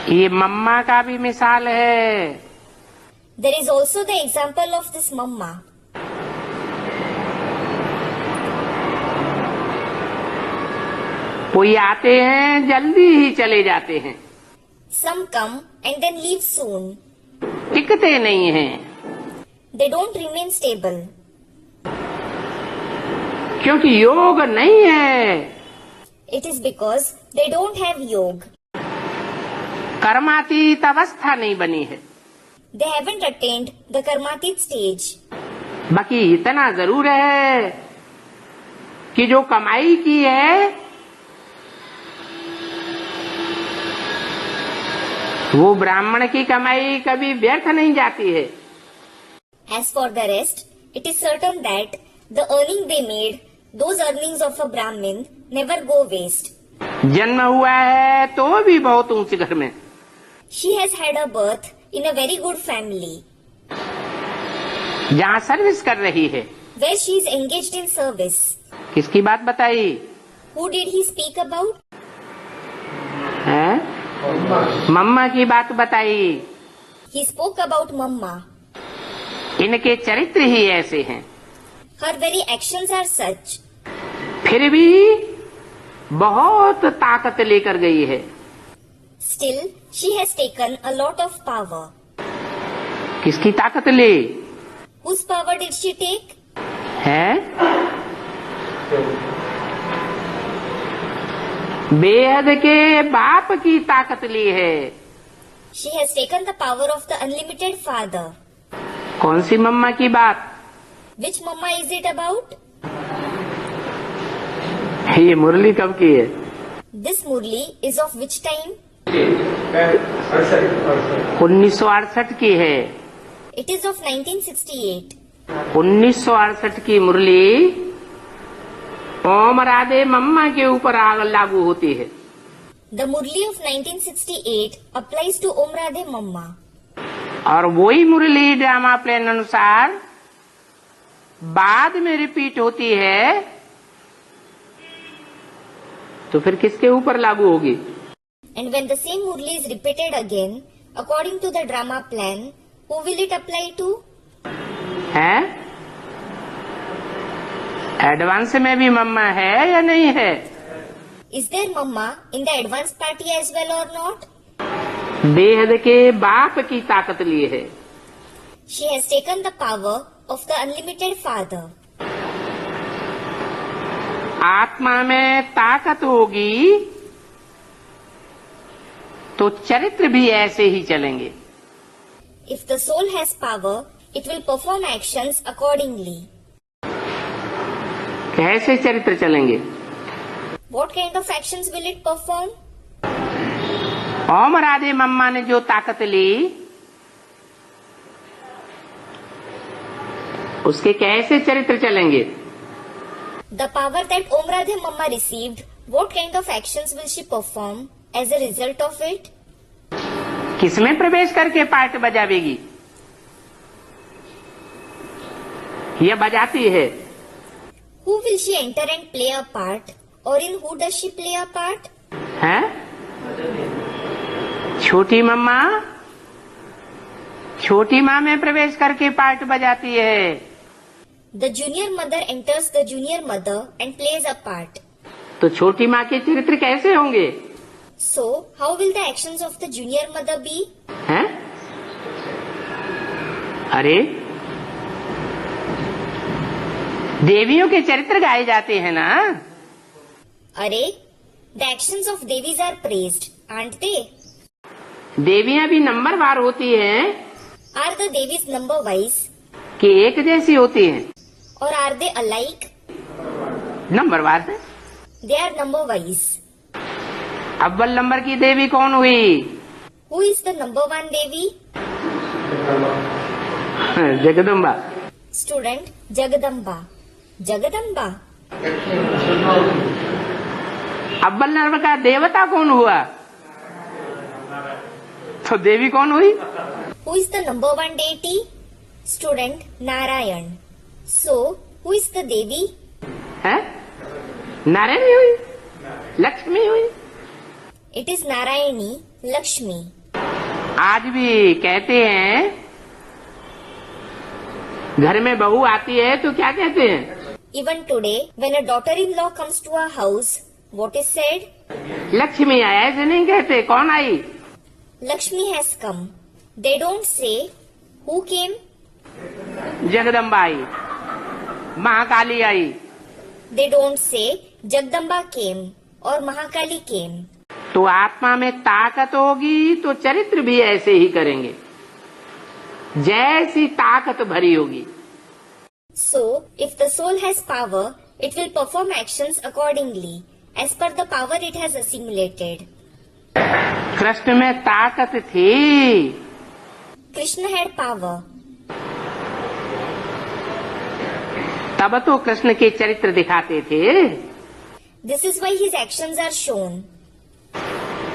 ये मम्मा का भी मिसाल है। There is also the example of this mamma. कोई आते हैं जल्दी ही चले जाते हैं, Some come and then leave soon. टिकते नहीं हैं। They don't remain stable. क्योंकि योग नहीं है, It is because they don't have yoga. कर्मातीत अवस्था नहीं बनी है। They haven't attained the karmatit stage. बाकी इतना जरूर है कि जो कमाई की है वो ब्राह्मण की कमाई कभी व्यर्थ नहीं जाती है। As for the rest, it is certain that the earning they made, those earnings of a Brahmin, never go waste. जन्म हुआ है तो भी बहुत ऊंचे घर में, She has had a birth in a very good family, जहाँ सर्विस कर रही है। where she is engaged in service. किसकी बात बताई Who did he speak about? है? मम्मा की बात बताई। He spoke about Mamma. इनके चरित्र ही ऐसे हैं। Her very actions are such. फिर भी बहुत ताकत लेकर गई है। Still, she has taken a lot of power. किसकी ताकत ली Whose power did she take? है? बेहद के बाप की ताकत ली है। She has taken the power of the unlimited Father. कौन सी मम्मा की बात? Which Mamma is it about? ये मुरली कब की है? This Murli is of which time? 1968 की है। It is of 1968. 1968 की मुरली ओम राधे मम्मा के ऊपर लागू होती है। The Murli of 1968 applies to Om Radhe Mamma. और वही मुरली ड्रामा प्लान अनुसार बाद में रिपीट होती है तो फिर किसके ऊपर लागू होगी? And when the same Murli is repeated again, according to the drama plan, who will it apply to? है? एडवांस में भी मम्मा है या नहीं है? Is there Mamma in the advanced party as well or not? बेहद के बाप की ताकत ली है। She has taken the power of the unlimited Father. आत्मा में ताकत होगी तो चरित्र भी ऐसे ही चलेंगे। If the soul has power, it will perform actions accordingly. कैसे चरित्र चलेंगे? What kind of actions will it perform? ओम राधे मम्मा ने जो ताकत ली उसके कैसे चरित्र चलेंगे? The power that Om Radhe Mamma received, what kind of actions will she perform as a result of it? किसमें प्रवेश करके पार्ट बजावेगी? यह बजाती है। Who will she enter and play a part? Or in who does she play a part? है? छोटी मम्मा छोटी माँ में प्रवेश करके पार्ट बजाती है। The junior mother enters the junior mother and plays a part. तो छोटी माँ के चरित्र कैसे होंगे? So, how will the actions of the junior mother be? हैं? अरे देवियों के चरित्र गाए जाते हैं ना? अरे, the actions of Devis are praised, aren't they? देवियां भी नंबरवार होती हैं Are the Devis number wise? कि एक जैसी होती हैं? Or are they alike? नंबरवार है। They are number wise. अव्वल नंबर की देवी कौन हुई? Who is the number one Devi? Jagdamba. Student, Jagadamba. Jagadamba. अव्वल नंबर का देवता कौन हुआ? तो देवी कौन हुई? Who is the number one deity? Student, Narayan. So, who is the Devi? है? नारायणी हुई, लक्ष्मी हुई। It is Narayani, Lakshmi. आज भी कहते हैं घर में बहू आती है तो क्या कहते हैं? Even today, when a daughter-in-law comes to a house, what is said? Lakshmi आया, ऐसे नहीं कहते। कौन आई? Lakshmi has come. They don't say who came. Jagdamba I, Mahakali I, They don't say Jagdamba came or Mahakali came. तो आत्मा में ताकत होगी तो चरित्र भी ऐसे ही करेंगे, जैसी ताकत भरी होगी। So, if the soul has power, it will perform actions accordingly, as per the power it has assimilated. Krishna में ताकत थी, Krishna had power. तब तो कृष्ण के चरित्र दिखाते थे। This is why his actions are shown.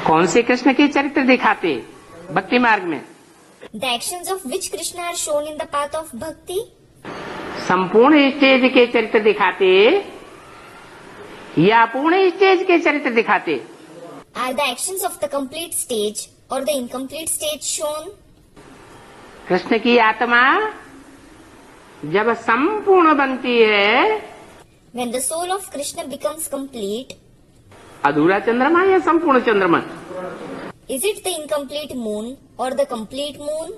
कौन से कृष्ण के चरित्र दिखाते? भक्ति मार्ग में The actions of which Krishna are shown in the path of bhakti? संपूर्ण स्टेज के चरित्र दिखाते या पूर्ण स्टेज के चरित्र दिखाते? Are the actions of the complete stage or the incomplete stage shown? Krishna की आत्मा जब संपूर्ण बनती है, When the soul of Krishna becomes complete, अधूरा चंद्रमा या संपूर्ण चंद्रमा? is it the incomplete moon or the complete moon?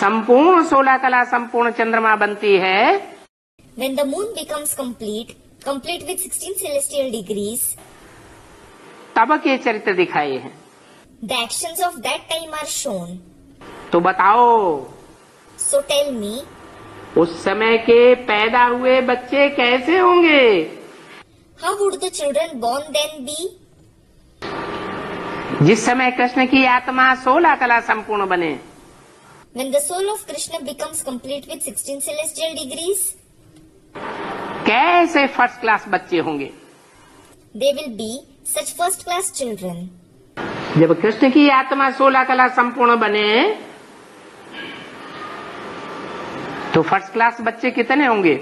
संपूर्ण 16 कला संपूर्ण चंद्रमा बनती है, When the moon becomes complete, complete with 16 celestial degrees, तब के चरित्र दिखाए हैं। the actions of that time are shown. तो बताओ, So tell me, उस समय के पैदा हुए बच्चे कैसे होंगे? how would the children born then be? जिस समय कृष्ण की आत्मा 16 कला संपूर्ण बने, When the soul of Krishna becomes complete with 16 celestial degrees, कैसे फर्स्ट क्लास बच्चे होंगे? they will be such first class children. जब कृष्ण की आत्मा 16 कला संपूर्ण बने तो फर्स्ट क्लास बच्चे कितने होंगे?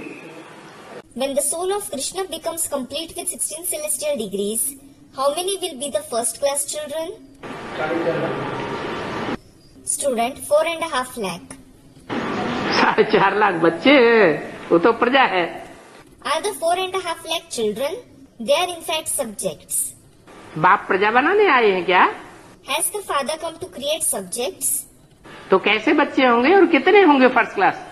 When the soul of Krishna becomes complete with 16 celestial degrees, how many will be the first class children? Student, 4.5 lakh. 4.5 lakh बच्चे हैं, वो तो प्रजा है। Are the 4.5 lakh children? They are in fact subjects. बाप प्रजा बनाने आए हैं क्या? Has the father come to create subjects? तो कैसे बच्चे होंगे और कितने होंगे first class?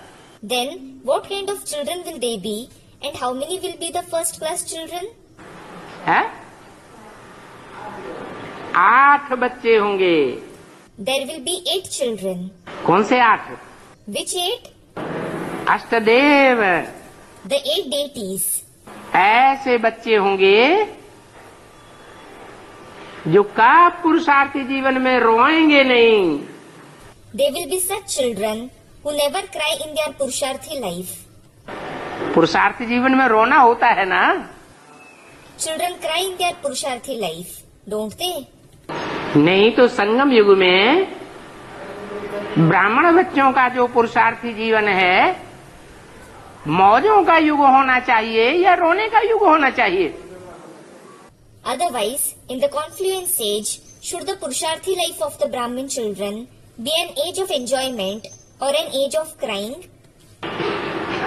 Then, what kind of children will they be and how many will be the first class children? है? 8 बच्चे होंगे। There will be 8 children. कौन से 8? Which 8? अष्टदेव, The 8 deities. ऐसे बच्चे होंगे जो कब पुरुषार्थी जीवन में रोएंगे नहीं। They will be such children who never cry in their Purusharthi life. पुरुषार्थी जीवन में रोना होता है ना? Children cry in their Purusharthi life, don't they? नहीं तो संगम युग में ब्राह्मण बच्चों का जो पुरुषार्थी जीवन है, मौजों का युग होना चाहिए या रोने का युग होना चाहिए? Otherwise, in the confluence age, should the Purusharthi life of the Brahmin children be an age of enjoyment or an age of crying?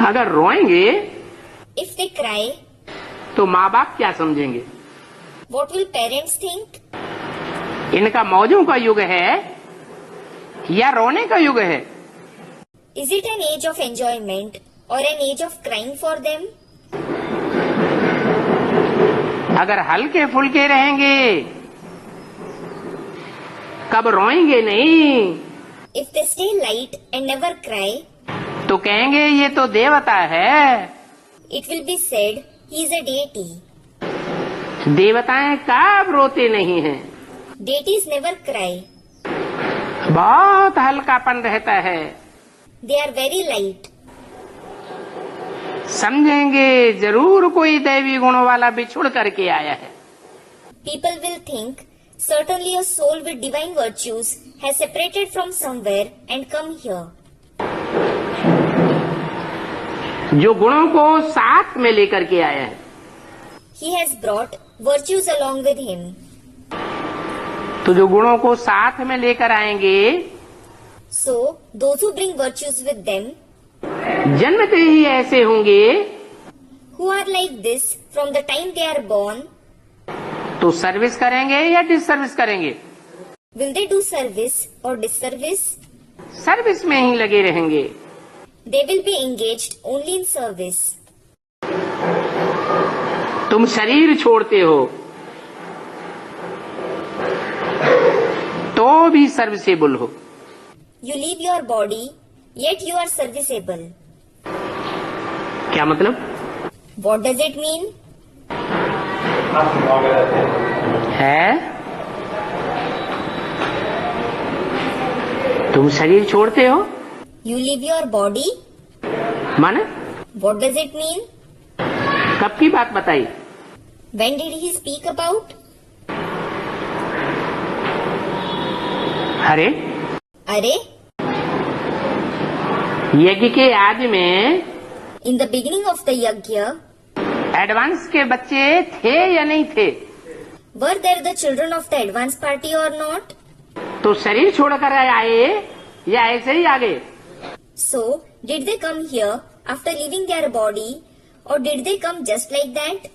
अगर रोएंगे If they cry, तो माँ बाप क्या समझेंगे? what will parents think? इनका मौजों का युग है या रोने का युग है? Is it an age of enjoyment or an age of crying for them? अगर हल्के फुल्के रहेंगे, कब रोएंगे नहीं, If they stay light and never cry, तो कहेंगे ये तो देवता है। it will be said he is a deity. देवताएं कब रोते नहीं हैं, Deities never cry. बहुत हल्कापन रहता है। They are very light. समझेंगे जरूर कोई दैवी गुणों वाला बिछुड़ करके आया है। People will think certainly a soul with divine virtues has separated from somewhere and come here. जो गुणों को साथ में लेकर के आया है, He has brought virtues along with him. तो जो गुणों को साथ में लेकर आएंगे, So, those who bring virtues with them, जन्मते ही ऐसे होंगे, who are like this from the time they are born, तो सर्विस करेंगे या डिसर्विस करेंगे? will they do service or disservice? Service में ही लगे रहेंगे। They will be engaged only in service. तुम शरीर छोड़ते हो तो भी सर्विसेबल हो। You leave your body, yet you are serviceable. क्या मतलब? What does it mean? है तुम शरीर छोड़ते हो You leave your body? माने What does it mean? कब की बात बताई? When did he speak about? अरे Arey, यज्ञ के आदि में in the beginning of the yajna, advance के बच्चे थे या नहीं थे? were there the children of the advance party or not? तो शरीर छोड़कर आए या ऐसे ही आ गए? So, did they come here after leaving their body, or did they come just like that?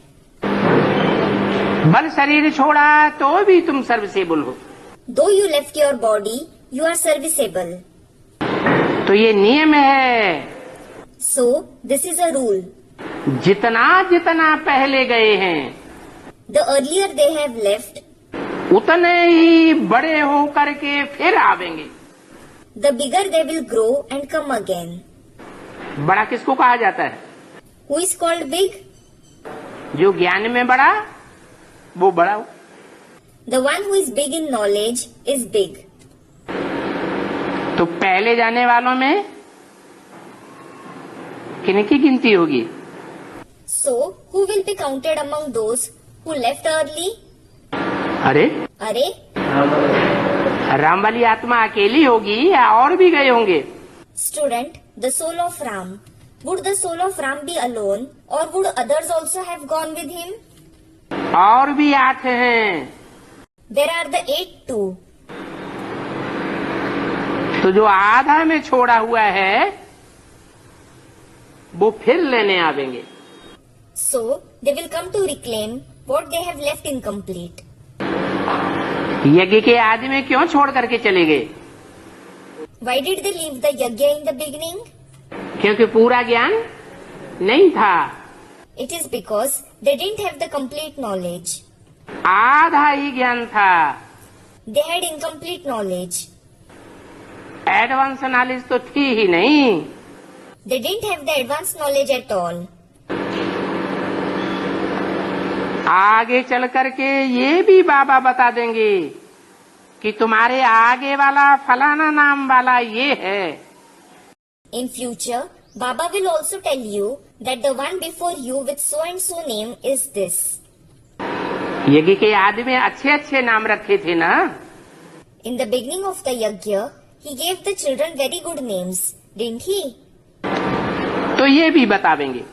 बल शरीर छोड़ा तो भी तुम सर्विसेबल हो। Though you left your body, you are serviceable. तो ये नियम है, So, this is a rule. जितना जितना पहले गए हैं The earlier they have left, उतने ही बड़े हो करके फिर आवेंगे। the bigger they will grow and come again. बड़ा किसको कहा जाता है? Who is called big? जो ज्ञान में बड़ा वो बड़ा हो। The one who is big in knowledge is big. तो पहले जाने वालों में किनकी गिनती होगी? So, who will be counted among those who left early? अरे Arey, राम वाली आत्मा अकेली होगी या और भी गए होंगे? student, the soul of Ram. Would the soul of Ram be alone, or would others also have gone with him? और भी 8 हैं। There are the 8 too. तो जो आधा में छोड़ा हुआ है वो फिर लेने आवेंगे। So, they will come to reclaim what they have left incomplete. यज्ञ के आदि में क्यों छोड़ करके चले गए? Why did they leave the yajna in the beginning? क्योंकि पूरा ज्ञान नहीं था, It is because they didn't have the complete knowledge. आधा ही ज्ञान था। They had incomplete knowledge. Advance knowledge तो थी ही नहीं। They didn't have the advanced knowledge at all. आगे चल करके ये भी बाबा बता देंगे कि तुम्हारे आगे वाला फलाना नाम वाला ये है। In future, Baba will also tell you that the one before you with so and so name is this. यज्ञ के आदि में अच्छे अच्छे नाम रखे थे ना? In the beginning of the yajna, he gave the children very good names, didn't he? तो ये भी बतावेंगे।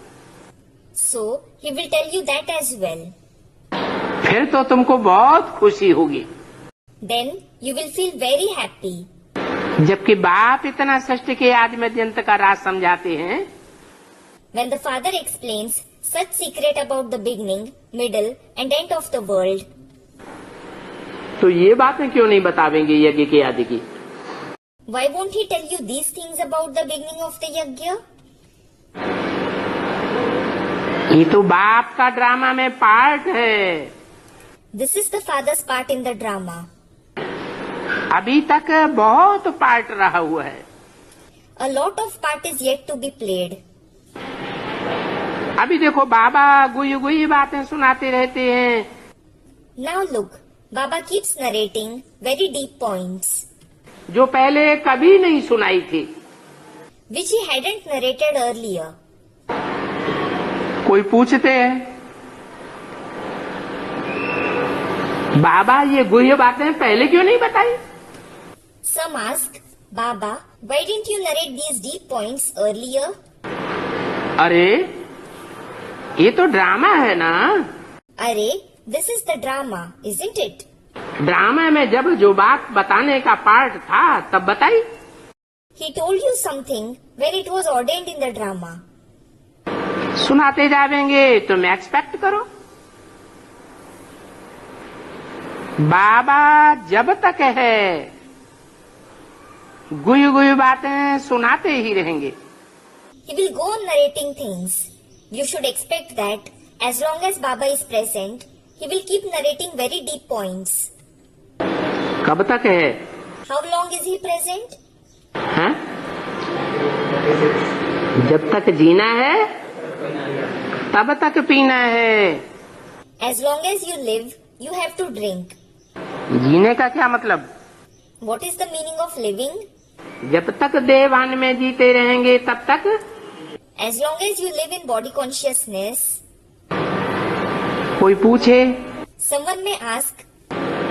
So, he will tell you that as well. फिर तो तुमको बहुत खुशी होगी। Then, you will feel very happy. जबकि बाप इतना सृष्टि के आदि मध्यंत का राज समझाते हैं। When the Father explains such secret about the beginning, middle and end of the world, तो ये बातें क्यों नहीं बतावेंगे यज्ञ के आदि की? why won't he tell you these things about the beginning of the yajna? ये तो बाप का ड्रामा में पार्ट है। This is the Father's part in the drama. अभी तक बहुत पार्ट रहा हुआ है। A lot of part is yet to be played. अभी देखो बाबा गुई गुई बातें सुनाते रहते हैं। Now look, Baba keeps narrating very deep points, जो पहले कभी नहीं सुनाई थी। which he hadn't narrated earlier. कोई पूछते हैं बाबा ये गुह्य बातें पहले क्यों नहीं बताई? Some ask, Baba, why didn't you narrate these deep points earlier? अरे ये तो ड्रामा है ना। Arey, this is the drama, isn't it? Drama में जब जो बात बताने का पार्ट था तब बताई। He told you something where it was ordained in the drama. सुनाते जाएंगे तुम एक्सपेक्ट करो। बाबा जब तक है गुई गुई बातें सुनाते ही रहेंगे। He will go on narrating things. You should expect that As long as Baba is present, he will keep narrating very deep points. कब तक है? How long is he present? हैं? जब तक जीना है तब तक पीना है। As long as you live, you have to drink. जीने का क्या मतलब? What is the meaning of living? जब तक देवान में जीते रहेंगे तब तक। As long as you live in body consciousness, कोई पूछे someone may ask,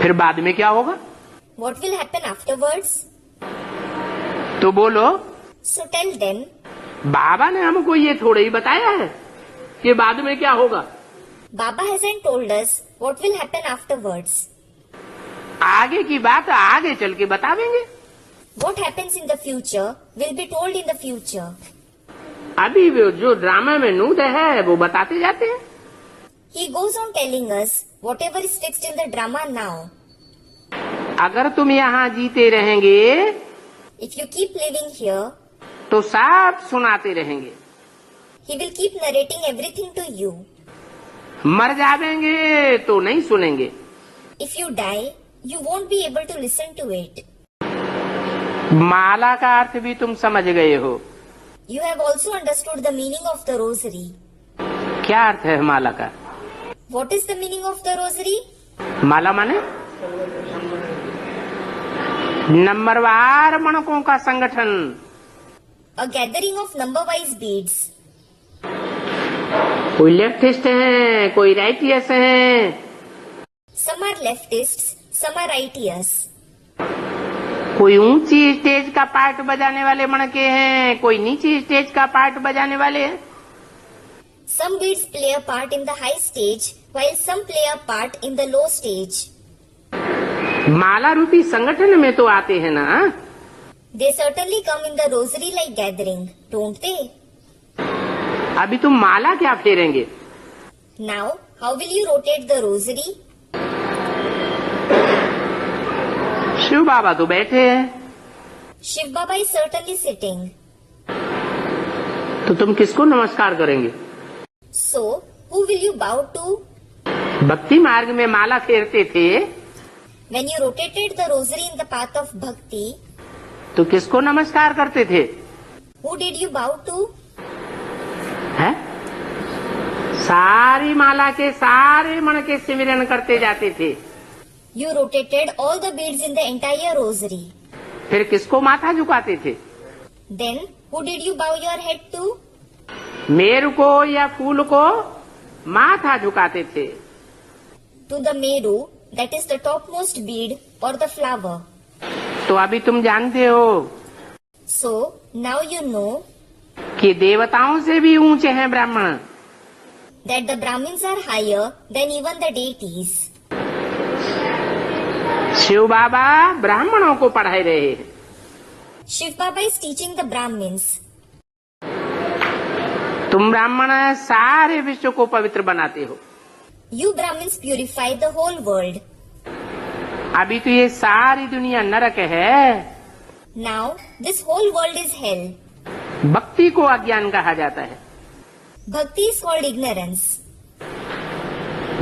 फिर बाद में क्या होगा? what will happen afterwards? तो बोलो, So tell them, बाबा ने हमको ये थोड़े ही बताया है कि बाद में क्या होगा। Baba hasn't told us what will happen afterwards. आगे की बात आगे चल के बतावेंगे। What happens in the future will be told in the future. अभी वो जो ड्रामा में नूद है वो बताते जाते हैं। He goes on telling us whatever is fixed in the drama now. अगर तुम यहाँ जीते रहेंगे If you keep living here, तो सब सुनाते रहेंगे। he will keep narrating everything to you. मर जावेंगे तो नहीं सुनेंगे। If you die, you won't be able to listen to it. माला का अर्थ भी तुम समझ गए हो। You have also understood the meaning of the rosary. क्या अर्थ है माला का? What is the meaning of the rosary? माला माने नंबरवार मणकों का संगठन। A gathering of number-wise beads. कोई लेफ्टिस्ट हैं, कोई राइटियस हैं, Some are leftists, some are righteous. कोई ऊंची स्टेज का पार्ट बजाने वाले मणके हैं, कोई नीची स्टेज का पार्ट बजाने वाले हैं। Some beads play a part in the high stage, while some play a part in the low stage. माला रूपी संगठन में तो आते हैं ना। They certainly come in the rosary-like gathering, don't they? अभी तुम माला क्या फेरेंगे? Now, how will you rotate the rosary? Shiv बाबा तो बैठे हैं, Shiv Baba is certainly sitting. तो तुम किसको नमस्कार करेंगे? So, who will you bow to? भक्ति मार्ग में माला फेरते थे When you rotated the rosary in the path of bhakti, तो किसको नमस्कार करते थे? who did you bow to? है? सारी माला के सारे मणके सिमरन करते जाते थे। You rotated all the beads in the entire rosary. फिर किसको माथा झुकाते थे? Then, who did you bow your head to? Meru को या फूल को माथा झुकाते थे। To the meru, that is the topmost bead or the flower. तो अभी तुम जानते हो So, now you know कि देवताओं से भी ऊंचे हैं ब्राह्मण। that the Brahmins are higher than even the deities. Shiv बाबा ब्राह्मणों को पढ़ा रहे हैं। Shiv Baba is teaching the Brahmins. तुम ब्राह्मण सारे विश्व को पवित्र बनाते हो। You Brahmins purify the whole world. अभी तो ये सारी दुनिया नरक है। Now, this whole world is hell. भक्ति को अज्ञान कहा जाता है। Bhakti is called ignorance.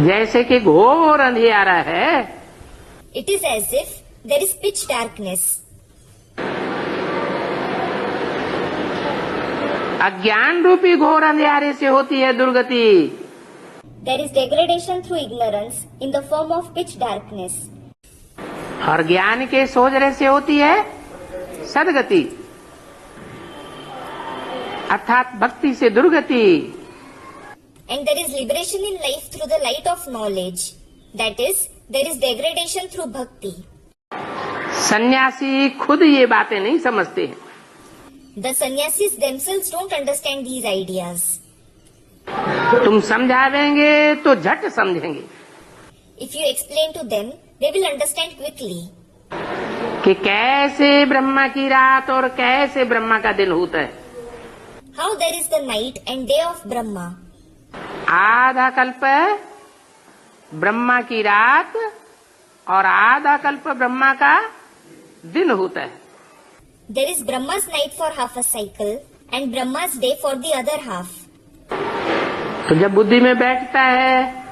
जैसे कि घोर अंधियारा है, It is as if there is pitch darkness. अज्ञान रूपी घोर अंधियारे से होती है दुर्गति। There is degradation through ignorance in the form of pitch darkness. और ज्ञान के सोजरे से होती है सदगति, अर्थात भक्ति से दुर्गति। And there is liberation in life through the light of knowledge. That is, there is degradation through bhakti. सन्यासी खुद ये बातें नहीं समझते हैं। The sannyasis themselves don't understand these ideas. तुम समझावेंगे तो झट समझेंगे If you explain to them, they will understand quickly. कि कैसे ब्रह्मा की रात और कैसे ब्रह्मा का दिन होता है। How there is the night and day of Brahma. आधा कल्प ब्रह्मा की रात और आधा कल्प ब्रह्मा का दिन होता है। There is Brahma's night for half a cycle and Brahma's day for the other half. तो जब बुद्धि में बैठता है,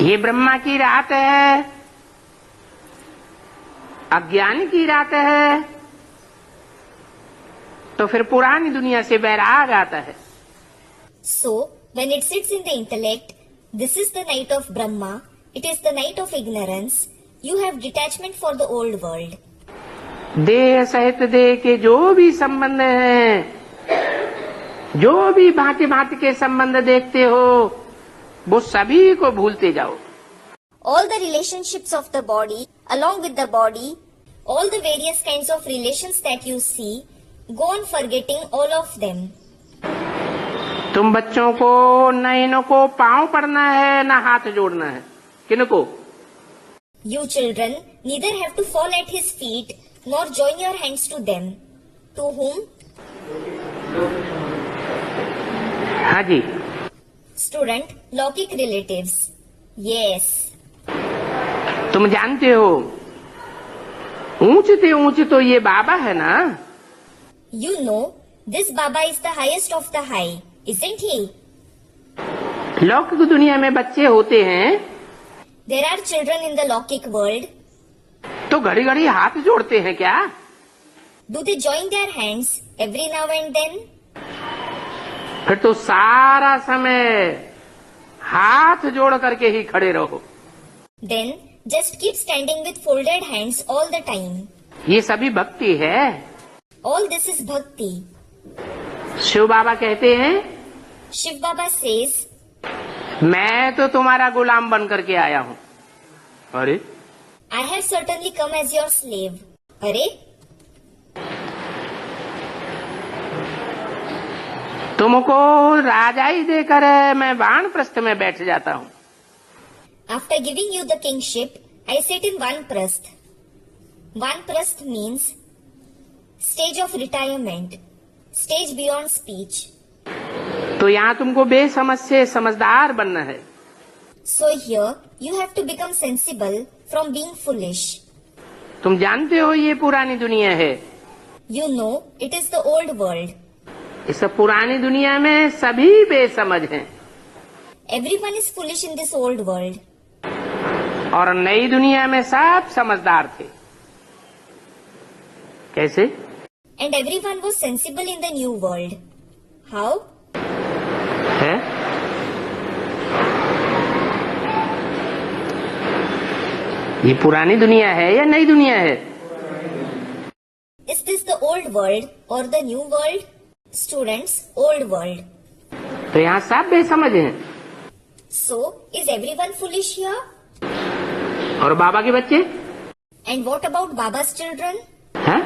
ये ब्रह्मा की रात है, अज्ञान की रात है, तो फिर पुरानी दुनिया से बैराग आता है। So, when it sits in the intellect, this is the night of Brahma, it is the night of ignorance, you have detachment for the old world. देह सहित देह के जो भी संबंध हैं, जो भी भांति भांति के संबंध देखते हो, वो सभी को भूलते जाओ। All the relationships of the body, along with the body, all the various kinds of relations that you see, go on forgetting all of them. तुम बच्चों को न इनको पांव पड़ना है न हाथ जोड़ना है। किनको? You children neither have to fall at his feet nor join your hands to them. To whom? हाँ जी। Student, lockic relatives. Yes. तुम जानते हो, ऊंचते ऊंच तो ये बाबा है ना। You know, this Baba is the highest of the high, isn't he? लौकिक दुनिया में बच्चे होते हैं There are children in the lockic world. तो घड़ी घड़ी हाथ जोड़ते हैं क्या? Do they join their hands every now and then? फिर तो सारा समय हाथ जोड़ करके ही खड़े रहो। Then just keep standing with folded hands all the time. ये सभी भक्ति है। All this is bhakti. Shiv बाबा कहते हैं, Shiv Baba says, मैं तो तुम्हारा गुलाम बन करके आया हूँ। अरे I have certainly come as your slave. अरे तुमको राजाई देकर मैं वानप्रस्थ में बैठ जाता हूँ। After giving you the kingship, I sit in Vanprasth. Vanprasth means stage of retirement, stage beyond speech. तो यहाँ तुमको बेसमझ से समझदार बनना है। So here you have to become sensible from being foolish. तुम जानते हो ये पुरानी दुनिया है। You know it is the old world. इस पुरानी दुनिया में सभी बेसमझ हैं Everyone is foolish in this old world. और नई दुनिया में सब समझदार थे। कैसे? And everyone was sensible in the new world. How? है? ये पुरानी दुनिया है या नई दुनिया है? Is this the old world or the new world? Students, old world. तो यहाँ सब बेसमझ हैं। So, is everyone foolish here? और बाबा के बच्चे? And what about Baba's children? हैं?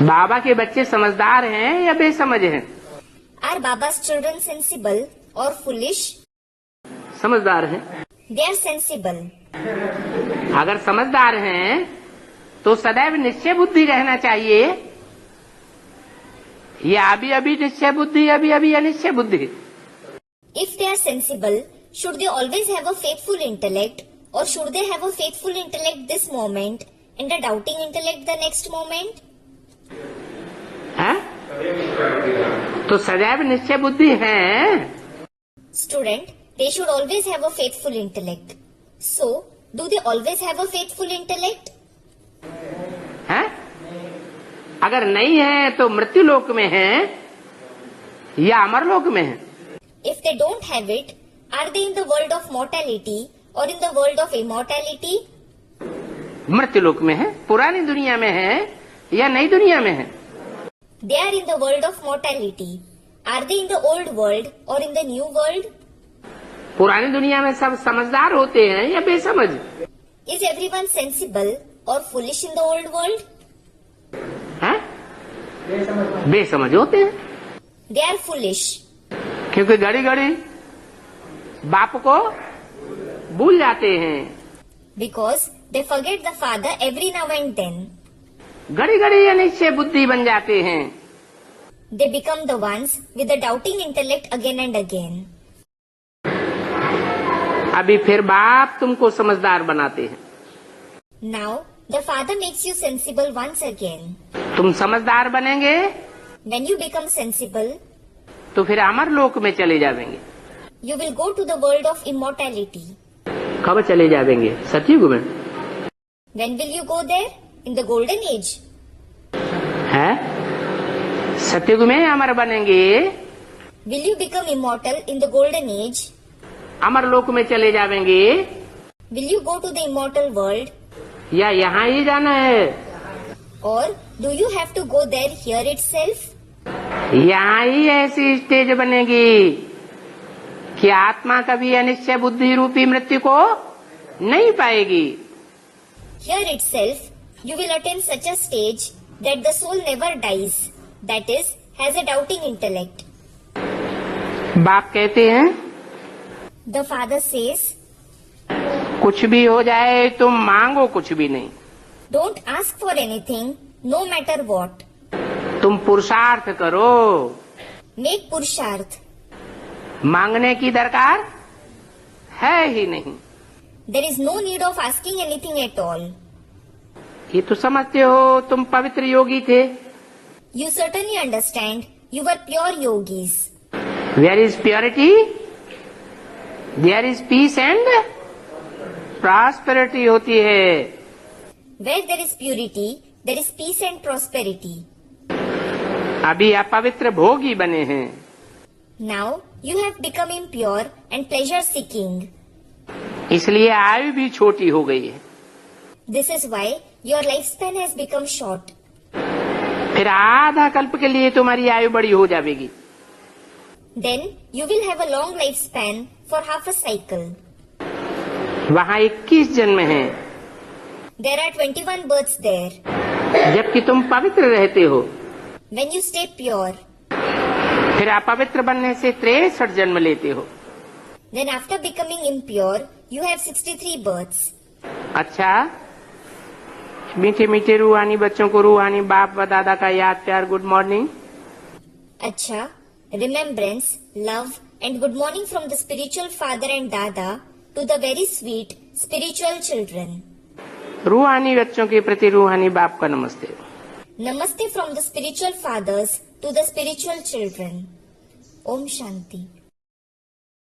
बाबा के बच्चे समझदार हैं या बेसमझ हैं? Are Baba's children sensible or foolish? समझदार हैं। They are sensible. अगर समझदार हैं तो सदैव निश्चय बुद्धि रहना चाहिए, या अभी अभी निश्चय बुद्धि, अभी अभी अनिश्चय बुद्धि। If they are sensible, should they always have a faithful intellect, or should they have a faithful intellect this moment and a doubting intellect the next moment? हैं? तो सदैव निश्चय बुद्धि है। Student, they should always have a faithful intellect. So, do they always have a faithful intellect? हैं? अगर नहीं है तो मृत्यु लोक में है या अमर लोक में है? If they don't have it, are they in the world of mortality or in the world of immortality? मृत्यु लोक में है। पुरानी दुनिया में है या नई दुनिया में है? They are in the world of mortality. Are they in the old world or in the new world? पुरानी दुनिया में सब समझदार होते हैं या बेसमझ? Is everyone sensible or foolish in the old world? हैं? बेसमझ होते हैं, They are foolish क्योंकि घड़ी घड़ी बाप को भूल जाते हैं। because they forget the father every now and then. घड़ी घड़ी अनिश्चय बुद्धि बन जाते हैं। They become the ones with the doubting intellect again and again. अभी फिर बाप तुमको समझदार बनाते हैं। Now, the father makes you sensible once again. तुम समझदार बनेंगे When you become sensible, तो फिर अमर लोक में चले जाएंगे। you will go to the world of immortality. कब चले जाएंगे? सतयुग में। When will you go there? In the golden age. है? सतयुग में अमर बनेंगे। Will you become immortal in the golden age? अमर लोक में चले जाएंगे Will you go to the immortal world? या यहाँ ही जाना है? Or do you have to go there here itself? यहाँ ही ऐसी स्टेज बनेगी कि आत्मा कभी अनिश्चय बुद्धि रूपी मृत्यु को नहीं पाएगी। Here itself, you will attain such a stage that the soul never dies, that is, has a doubting intellect. बाप कहते हैं The father says, कुछ भी हो जाए तुम मांगो कुछ भी नहीं, don't ask for anything, no matter what. तुम पुरुषार्थ करो, Make purusharth. मांगने की दरकार है ही नहीं। There is no need of asking anything at all. ये तो समझते हो तुम पवित्र योगी थे। You certainly understand, you were pure yogis. Where is purity? There is peace and prosperity होती है। Where there is purity, there is peace and prosperity. अभी अपवित्र भोगी बने हैं, Now, you have become impure and pleasure seeking. इसलिए आयु भी छोटी हो गई है। This is why your lifespan has become short. फिर आधा कल्प के लिए तुम्हारी आयु बड़ी हो जाएगी। Then, you will have a long lifespan for half a cycle. वहाँ 21 जन्म हैं, There are 21 births there. जबकि तुम पवित्र रहते हो। When you stay pure, फिर अपवित्र बनने से 63 जन्म लेते हो। then after becoming impure, you have 63 births. अच्छा, मीठे मीठे रूहानी बच्चों को रूहानी बाप व दादा का याद प्यार good morning. Acha, remembrance, love and good morning from the spiritual father and dada to the very sweet spiritual children. रूहानी बच्चों के प्रति रूहानी बाप का नमस्ते। Namaste from the spiritual fathers to the spiritual children. Om Shanti.